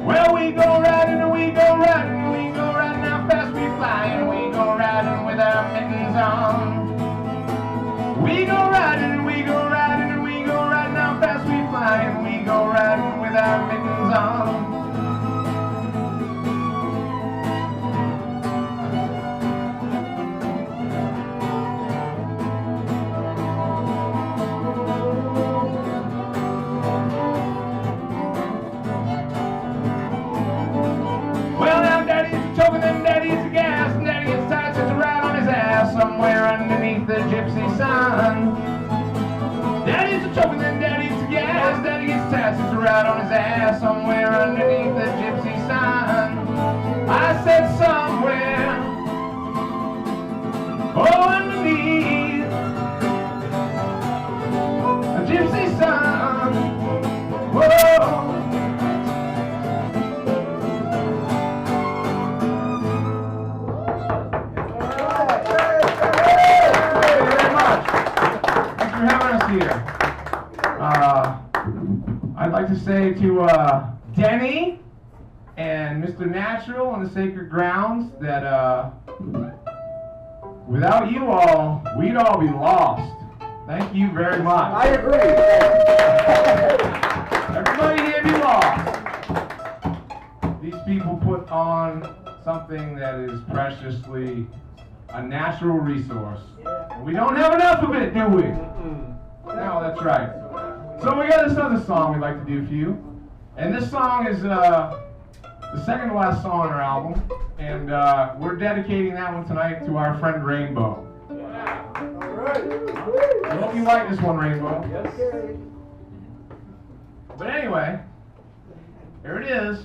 Well, we go riding and we go riding, we go riding how fast we fly, and we go riding with our mittens on. We go riding and we go riding and we go riding how fast we fly, and we go riding with our mittens on. Well, now Daddy's choking and Daddy's gas, and Daddy gets tired, sits right on his ass somewhere underneath the gypsy sun. Daddy's choking and Daddy's gas, Daddy gets tired, sits right on his ass somewhere underneath the gypsy sun. I said somewhere, oh, underneath a gypsy sun. Whoa. For having us here. I'd like to say to Denny and Mr. Natural and the Sacred Grounds that without you all, we'd all be lost. Thank you very much. I agree. Everybody here be lost. These people put on something that is preciously a natural resource. We don't have enough of it, do we? No, that's right. So we got this other song we'd like to do for you. And this song is the second to last song on our album. And we're dedicating that one tonight to our friend Rainbow. I hope you like this one, Rainbow. Yes. But anyway, here it is.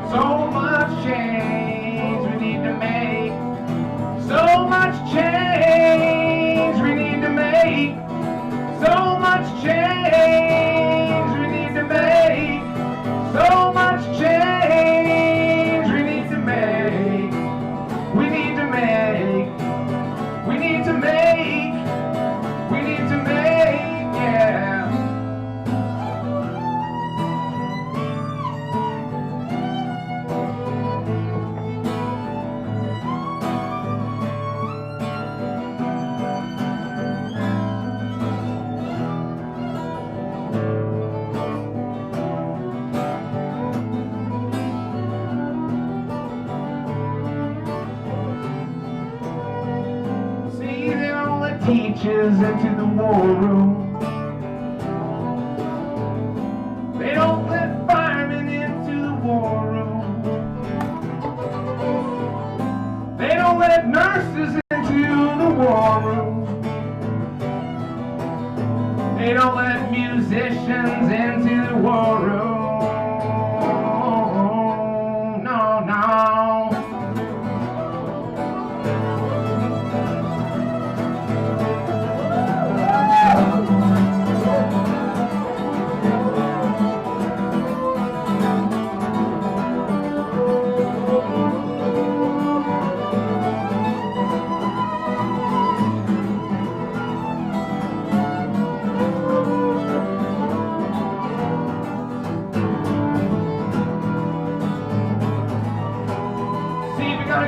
So teachers into the war room. They don't let firemen into the war room. They don't let nurses into the war room. They don't let musicians into the war room. No, no.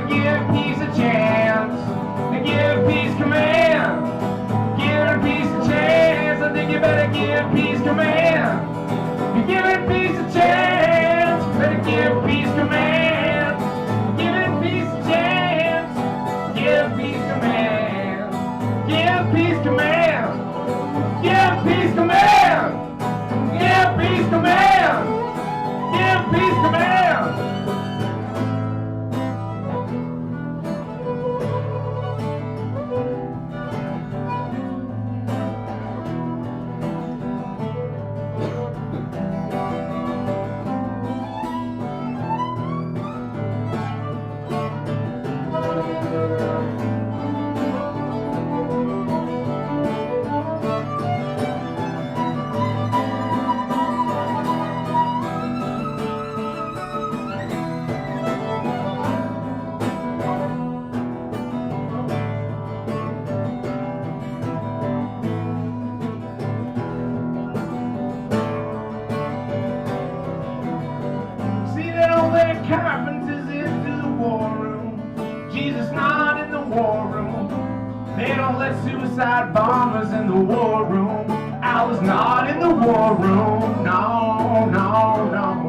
Give peace a chance, and give peace command. Give peace a chance, I think you better give peace command. You give it peace a chance, better give peace command. Give it peace a chance, give peace command. Give peace command, give peace command. Give peace command, give peace command. Carpenters into the war room. Jesus not in the war room. They don't let suicide bombers in the war room. I was not in the war room. No, no, no.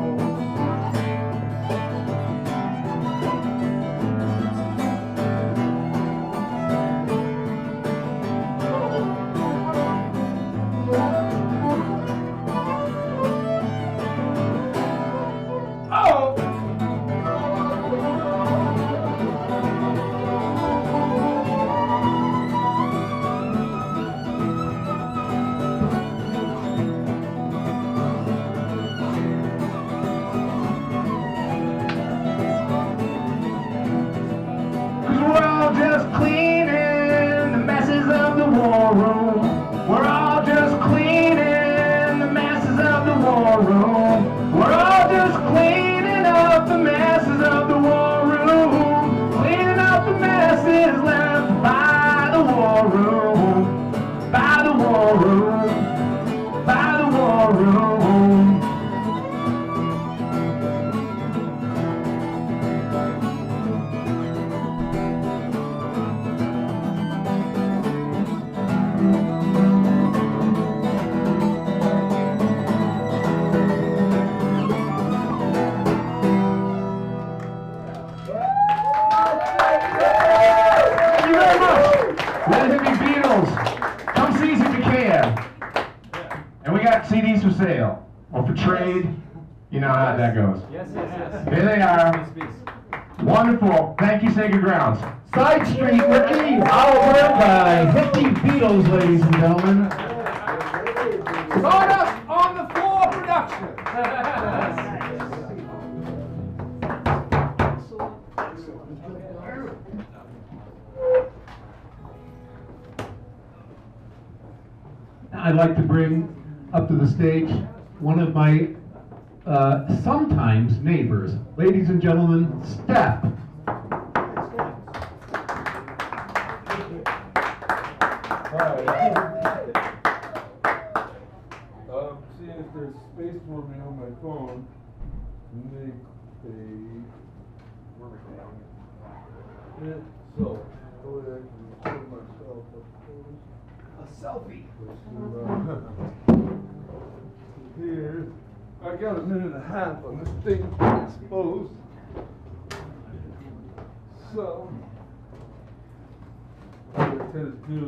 Just cleaning the messes of the war room. We're all just cleaning the messes of the war room. We're all just cleaning up the messes of the war room. Cleaning up the messes left by the war room. By the war room. By the war room. Come see us if you can. And we got CDs for sale or for trade. You know how that goes. Yes, yes, yes. Here they are. Wonderful. Thank you, Sacred Grounds. Side Street, Ricky, Oliver by Hippie Beatles, ladies and gentlemen. Sawdust on the Floor production. I'd like to bring up to the stage one of my sometimes neighbors. Ladies and gentlemen, Steph. Seeing if there's space for me on my phone to make a so go ahead and put myself up close. A selfie. Here, I got a minute and a half on this thing exposed. So, what I tend to do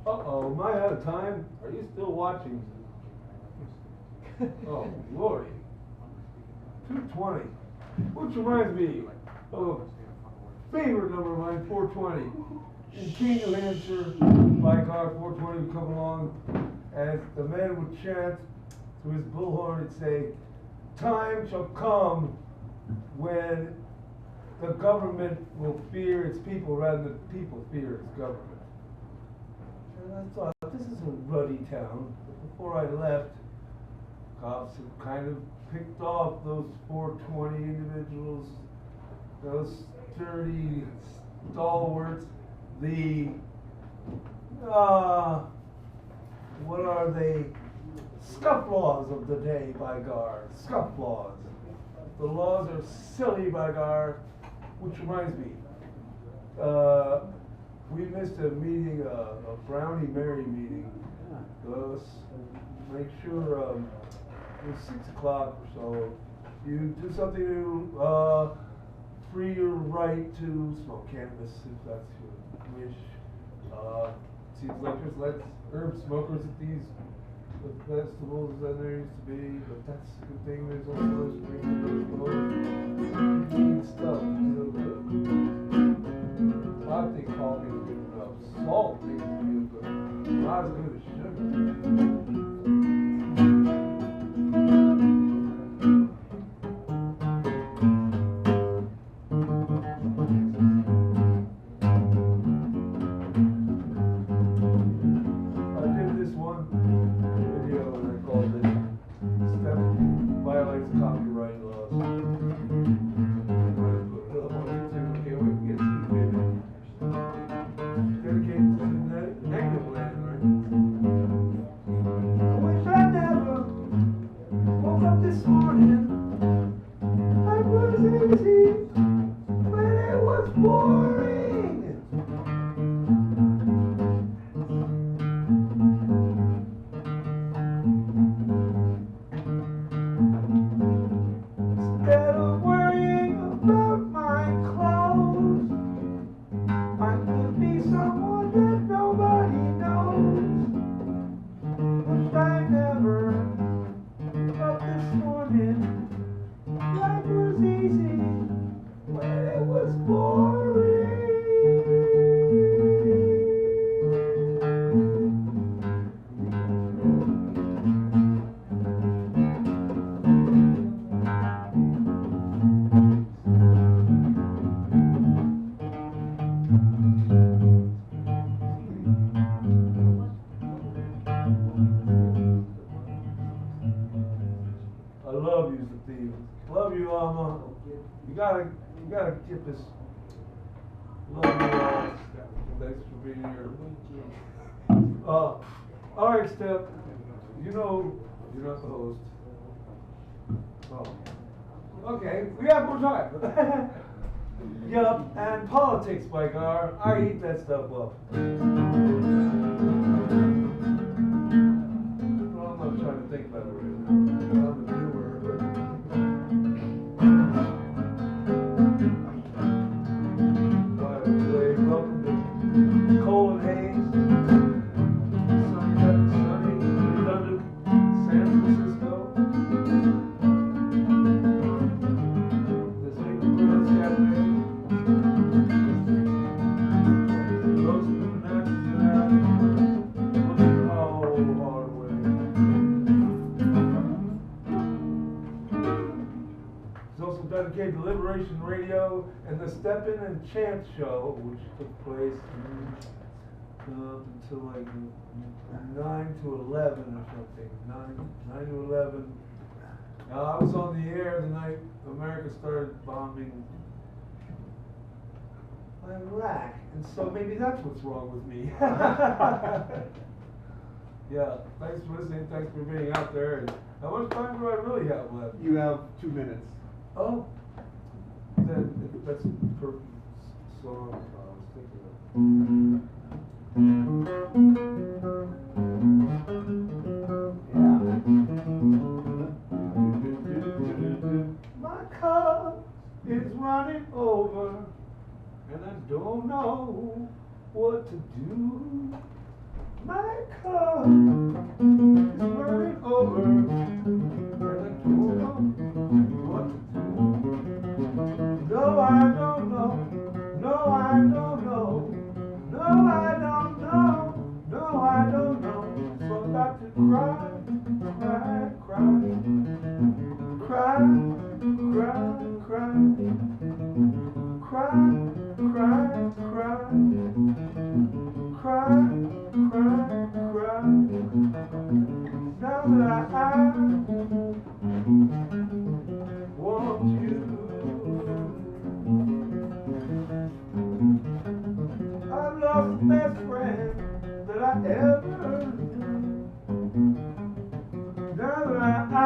Uh-oh, am I out of time? Are you still watching? Oh, Lordy. 2:20. Which reminds me of favorite number of mine, 420. In King, New Hampshire, by car 420 would come along, as the man would chant through his bullhorn and say, "Time shall come when the government will fear its people rather than people fear its government." And I thought, this is a ruddy town. But before I left, cops had kind of picked off those 420 individuals, those sturdy stalwarts, the, what are they? Scufflaws of the day, by gar. Scufflaws. The laws are silly, by gar. Which reminds me, we missed a meeting, a Brownie Mary meeting. Let's make sure it was 6 o'clock or so. You do something to free your right to smoke cannabis if that's your wish. Seems like there's less herb smokers at these festivals than there used to be, but that's a good thing. There's also those green stuff. I think coffee is good enough. Salt makes it feel good. Not as good as sugar. Life was easy. love you, Stevens. Love you, Alma. You gotta get this. Love you, thanks for being here. All right, Steph. You know you're not the host. Oh. Okay, we have more time. Yup, and politics, Mike R. I eat that stuff up. Well, I'm not trying to think about it right now. I'm a viewer, but... By the way, welcome to Cole and Hayes. Sunny, London, San Francisco. Dedicated to Liberation Radio and the Step In and Chant Show, which took place until like 9 to 11 or something. 9 to 11. I was on the air the night America started bombing Iraq, and so maybe that's what's wrong with me. Yeah, thanks for listening, thanks for being out there. And how much time do I really have left? You have 2 minutes. Oh, that's a perfect song I was thinking of. Yeah. My cup is running over, and I don't know what to do. My cup is running over, and I don't know what to do. No, I don't know. No, I don't know. No, I don't know. No, I don't know. So I'm about to cry, cry, cry. Cry, cry, cry. Cry, cry, cry. Cry, cry, cry. Now that I want you. I lost the best friend that I ever knew. Now that I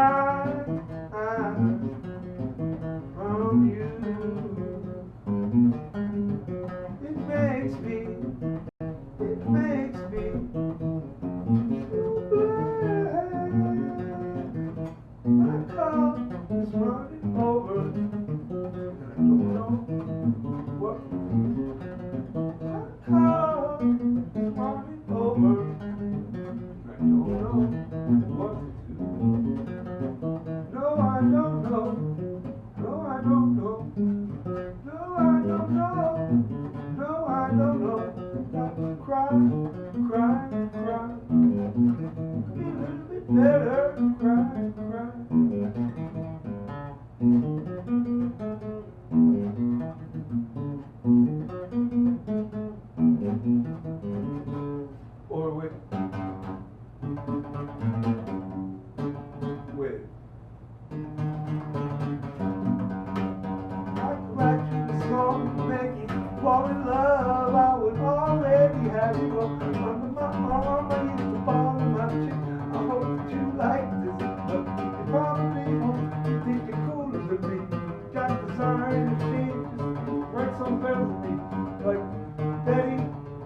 from you, it makes me so glad. My cup is running over, and I don't know what to do. My cup is running over, and I don't know what to do. No, I don't know. No, I don't know. No, I don't know. No, I don't know. Got to cry, cry, cry. Be a little bit better. Cry, cry. Or wait. I could write you a song to make you fall in love. I would already have you up under my arm. I used to fall in my chick. I hope that you like this, but you probably won't. You think you're cooler than me. Got design and changes, write some melody like Betty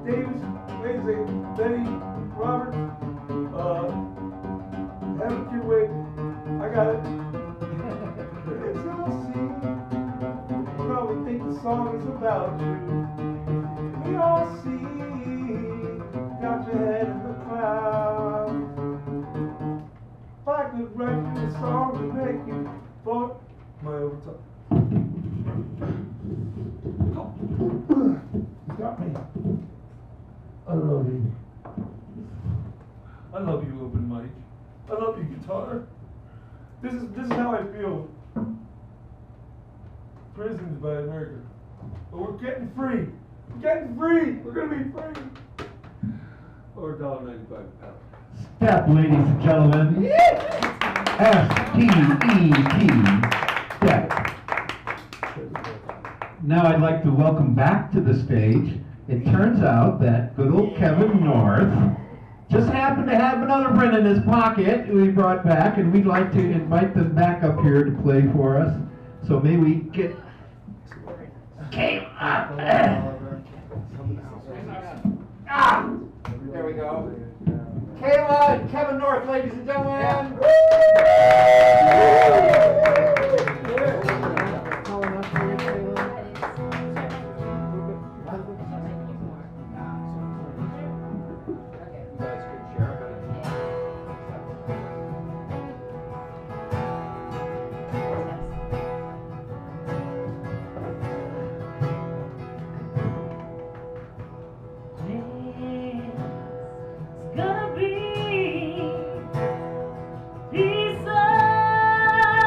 Davis, Betty Roberts. Haven't you wait? I got it. It's all see. You probably think the song is about you. We all see. Got your head in the clouds. If I could write you a song to make you fall my overtime. Got me. I love you. I love you, open mic. I love you, guitar. This is how I feel. Prisoned by America. But we're getting free. We're getting free. We're gonna be free. Or $1.95 a pound. Step, ladies and gentlemen. S-T-E-T, step. Now I'd like to welcome back to the stage. It turns out that good old Kevin North just happened to have another friend in his pocket who he brought back, and we'd like to invite them back up here to play for us. So may we get came up. There we go. Kayla and Kevin North, ladies and gentlemen. Gonna be peace of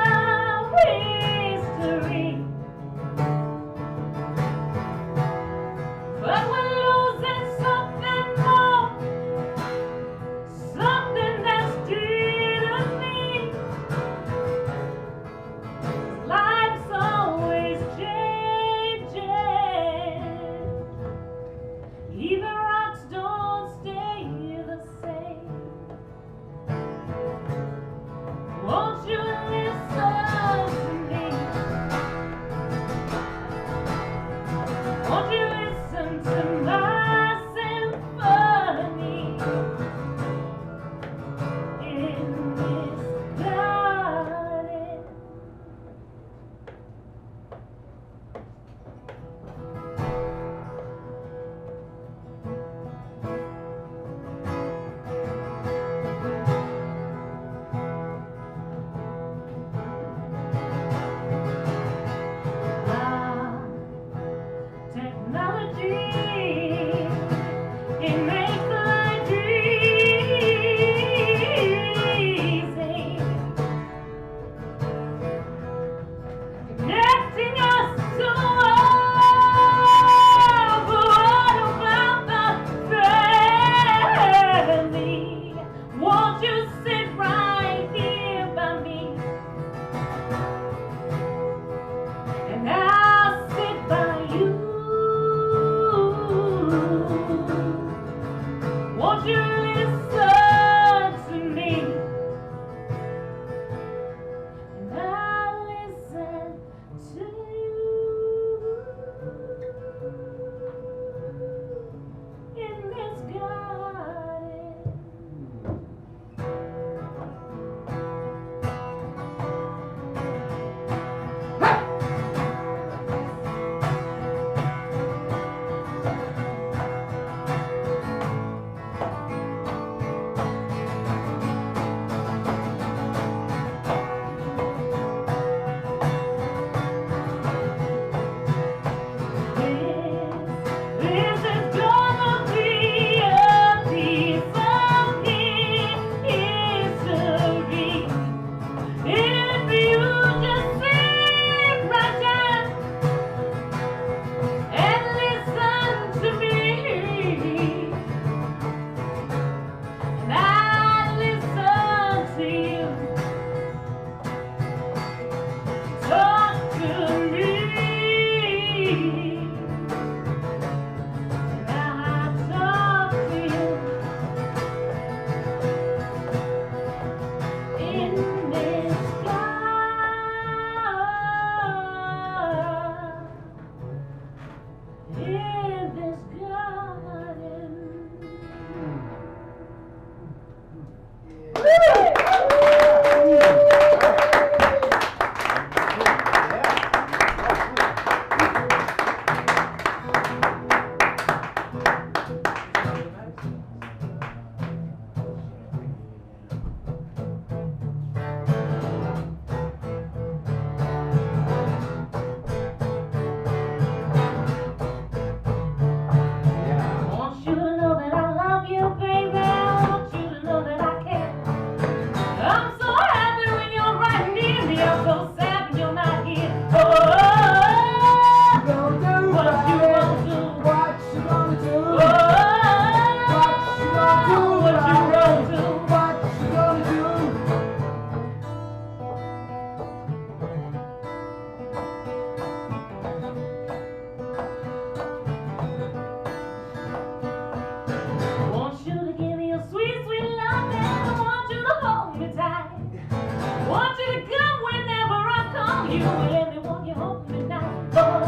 you, let me walk you home tonight. Oh,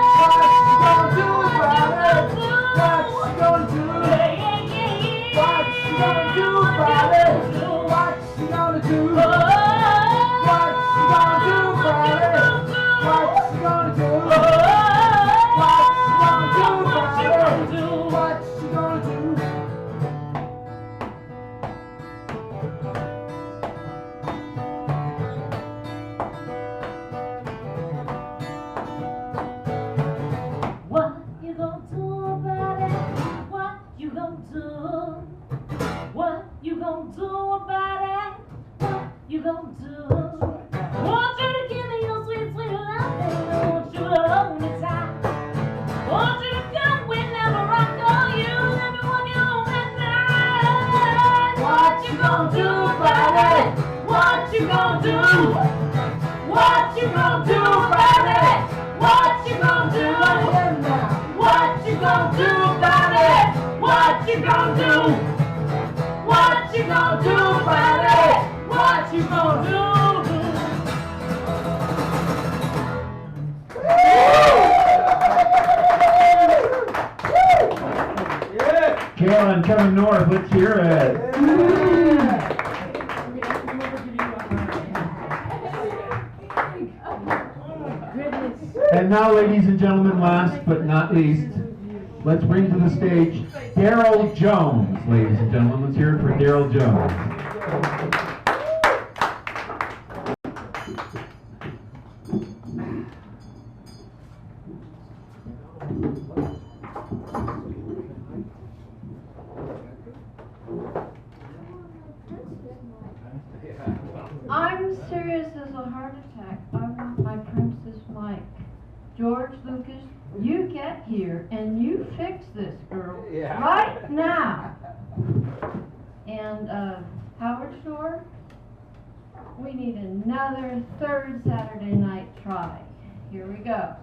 What you gonna do about it? What you gonna do? What you gonna do about it? What you gonna do? What you gonna do about it? What you gonna do? What you gonna do about it? What you gonna do? what you gonna do about it? What you gonna do? What you gonna do about it? What you gonna do? Want you to give me your sweet, sweet love, and I want you to hold me tight. Want you to come whenever I call you, let me walk you home at night. What you gonna do about it? What you gonna do? What you gonna do about it? What you gonna do? What you gonna do about it? What you gonna do? What you gonna do about it? What you gonna do? Kayla and Kevin North, let's hear it. And now, ladies and gentlemen, last but not least, let's bring to the stage Daryl Jones. Ladies and gentlemen, let's hear it for Daryl Jones. I'm serious as a heart attack. I want my Princess Mike. George Lucas, you get here and you fix this girl right now. And Howard Shore, we need another third Saturday night try. Here we go.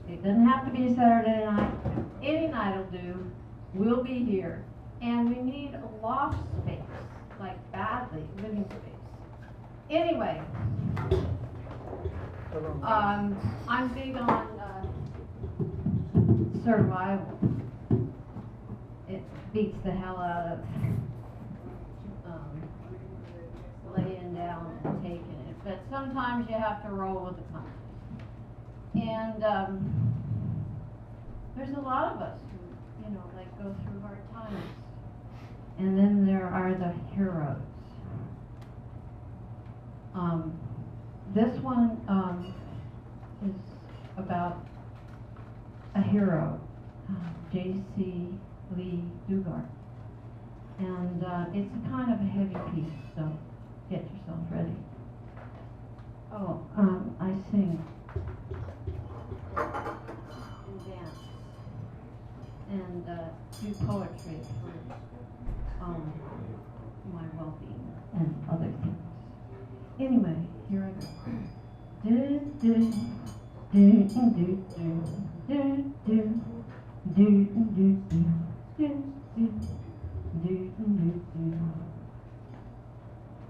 It doesn't have to be Saturday night. Any night will do. We'll be here. And we need a loft space, like badly, living space. Anyway, I'm big on survival. It beats the hell out of laying down and taking it. But sometimes you have to roll with the punches. And there's a lot of us who, like go through hard times. And then there are the heroes. This one is about a hero, J.C. Lee Dugard. And it's a kind of a heavy piece, so get yourself ready. Oh, I sing and dance and do poetry for my well-being and other things. Anyway, here I go. Do do do do do do do do do do do.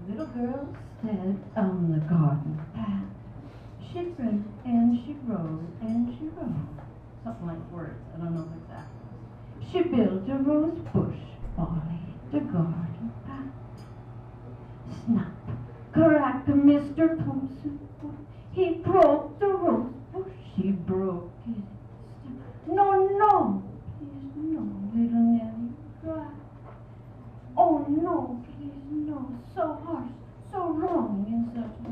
Little girl sat on the garden path. She read and she wrote and she wrote. Something like words, I don't know exactly. She built a rose bush, Polly, the garden path. Snap. Crack, Mr. Thompson, he broke the rose bush, he broke his stem. No, no, please, no, little Nellie, cry. Oh, no, please, no, so harsh, so wrong, in such a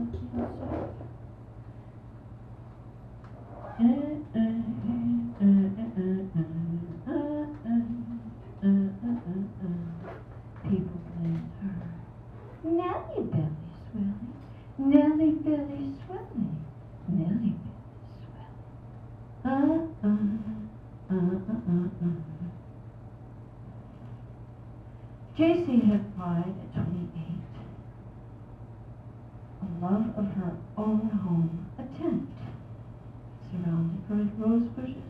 People blamed her. Nellie Belly. Nellie Belly Swelly, Nellie Belly Swelly. J.C. had died at 28. A love of her own home, a tent, surrounded by rose bushes,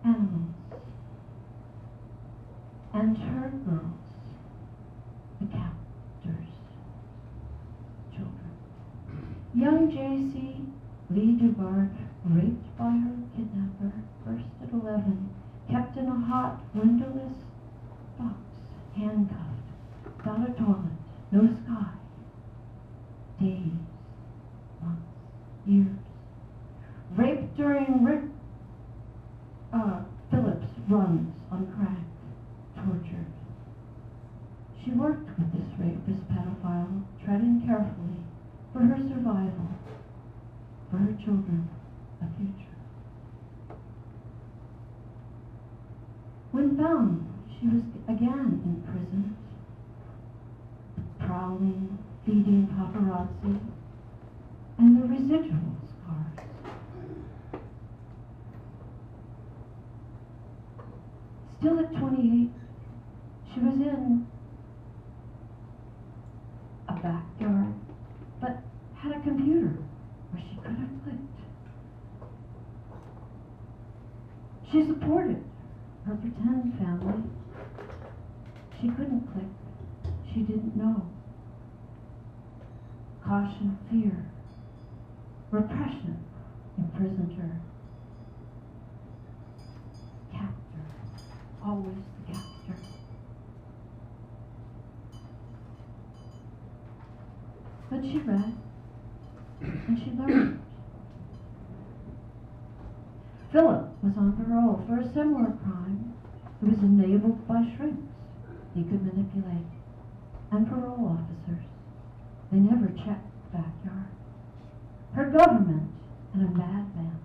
animals, and her girls, the captors. Young J.C. Lee Dugard, raped by her kidnapper, first at 11, kept in a hot, windowless box, handcuffed, without a toilet, no sky. Days, months, years. Raped during Phillips runs on crack, tortured. She worked with this rapist pedophile, treading carefully for her survival, for her children, a future. When found, she was again imprisoned, prowling, feeding paparazzi, and the residual scars. Still at 28, she was in a backyard, but had a computer where she could have clicked. She supported her pretend family. She couldn't click. She didn't know. Caution, fear, repression imprisoned her. Captor, always the captor. But she read, and she learned. Philip was on parole for a similar crime. He was enabled by shrinks he could manipulate, and parole officers. They never checked the backyard. Her government and a madman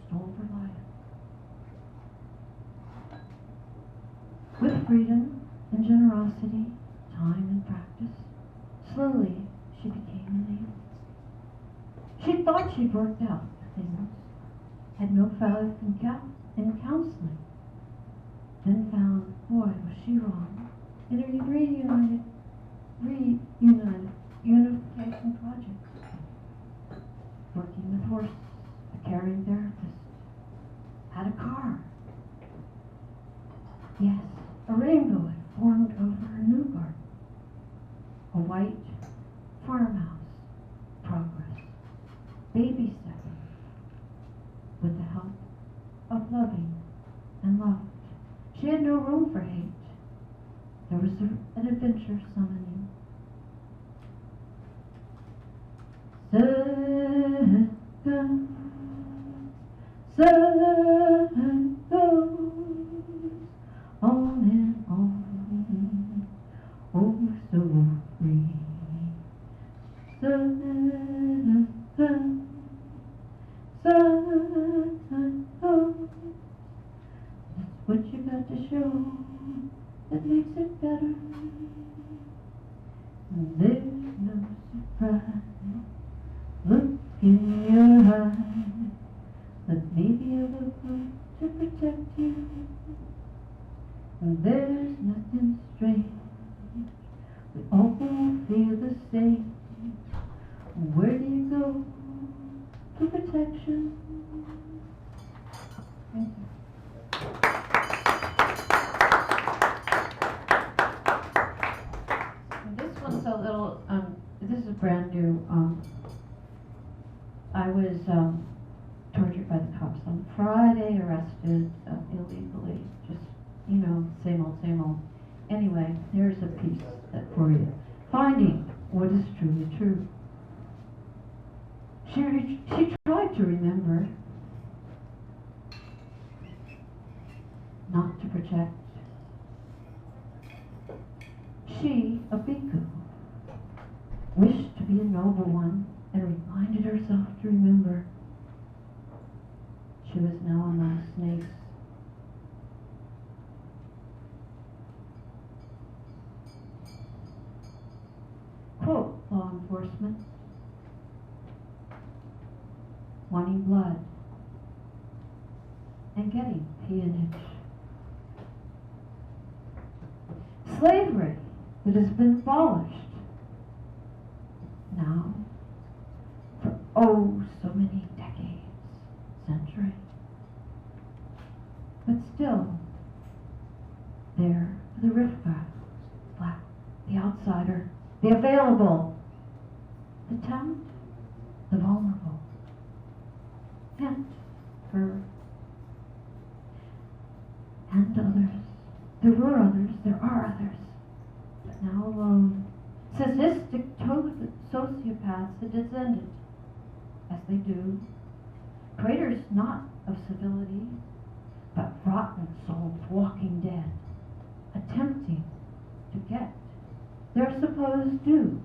stole her life. With freedom and generosity, time and practice, slowly she became enabled. She thought she'd worked out things, had no failure in counseling, then found, boy, was she wrong, in a unification project, working with horses, a caring therapist, had a car. Yes, a rainbow had formed over her new garden, a white farmhouse, progress, baby stepping, with the help of loving and loved. She had no room for hate. There was an adventure summoning. Sun goes on and on, oh so free. Sun goes. That's what you got to show that makes it better. There's no surprise. Look in your eyes, but maybe I will go to protect you. And there's nothing strange. We all feel the same. Where do you go to protection? Thank you. This one's a little, this is brand new. I was tortured by the cops on Friday, arrested illegally, just, you know, same old. Anyway, here's a piece for you. Finding what is truly true. She tried to remember, not to project. She, a bhikkhu, wished to be a noble one and reminded herself to remember. She was now among snakes. Quote, law enforcement, wanting blood and getting peonage. Slavery that has been abolished now for oh so many decades, centuries. But still, there for the riffraff, black, the outsider, the available, the talent, the vulnerable, and her, and others. There were others, there are others, but now alone. Sadistic sociopaths had descended, as they do, craters not of civility, but rotten souls walking dead, attempting to get their supposed due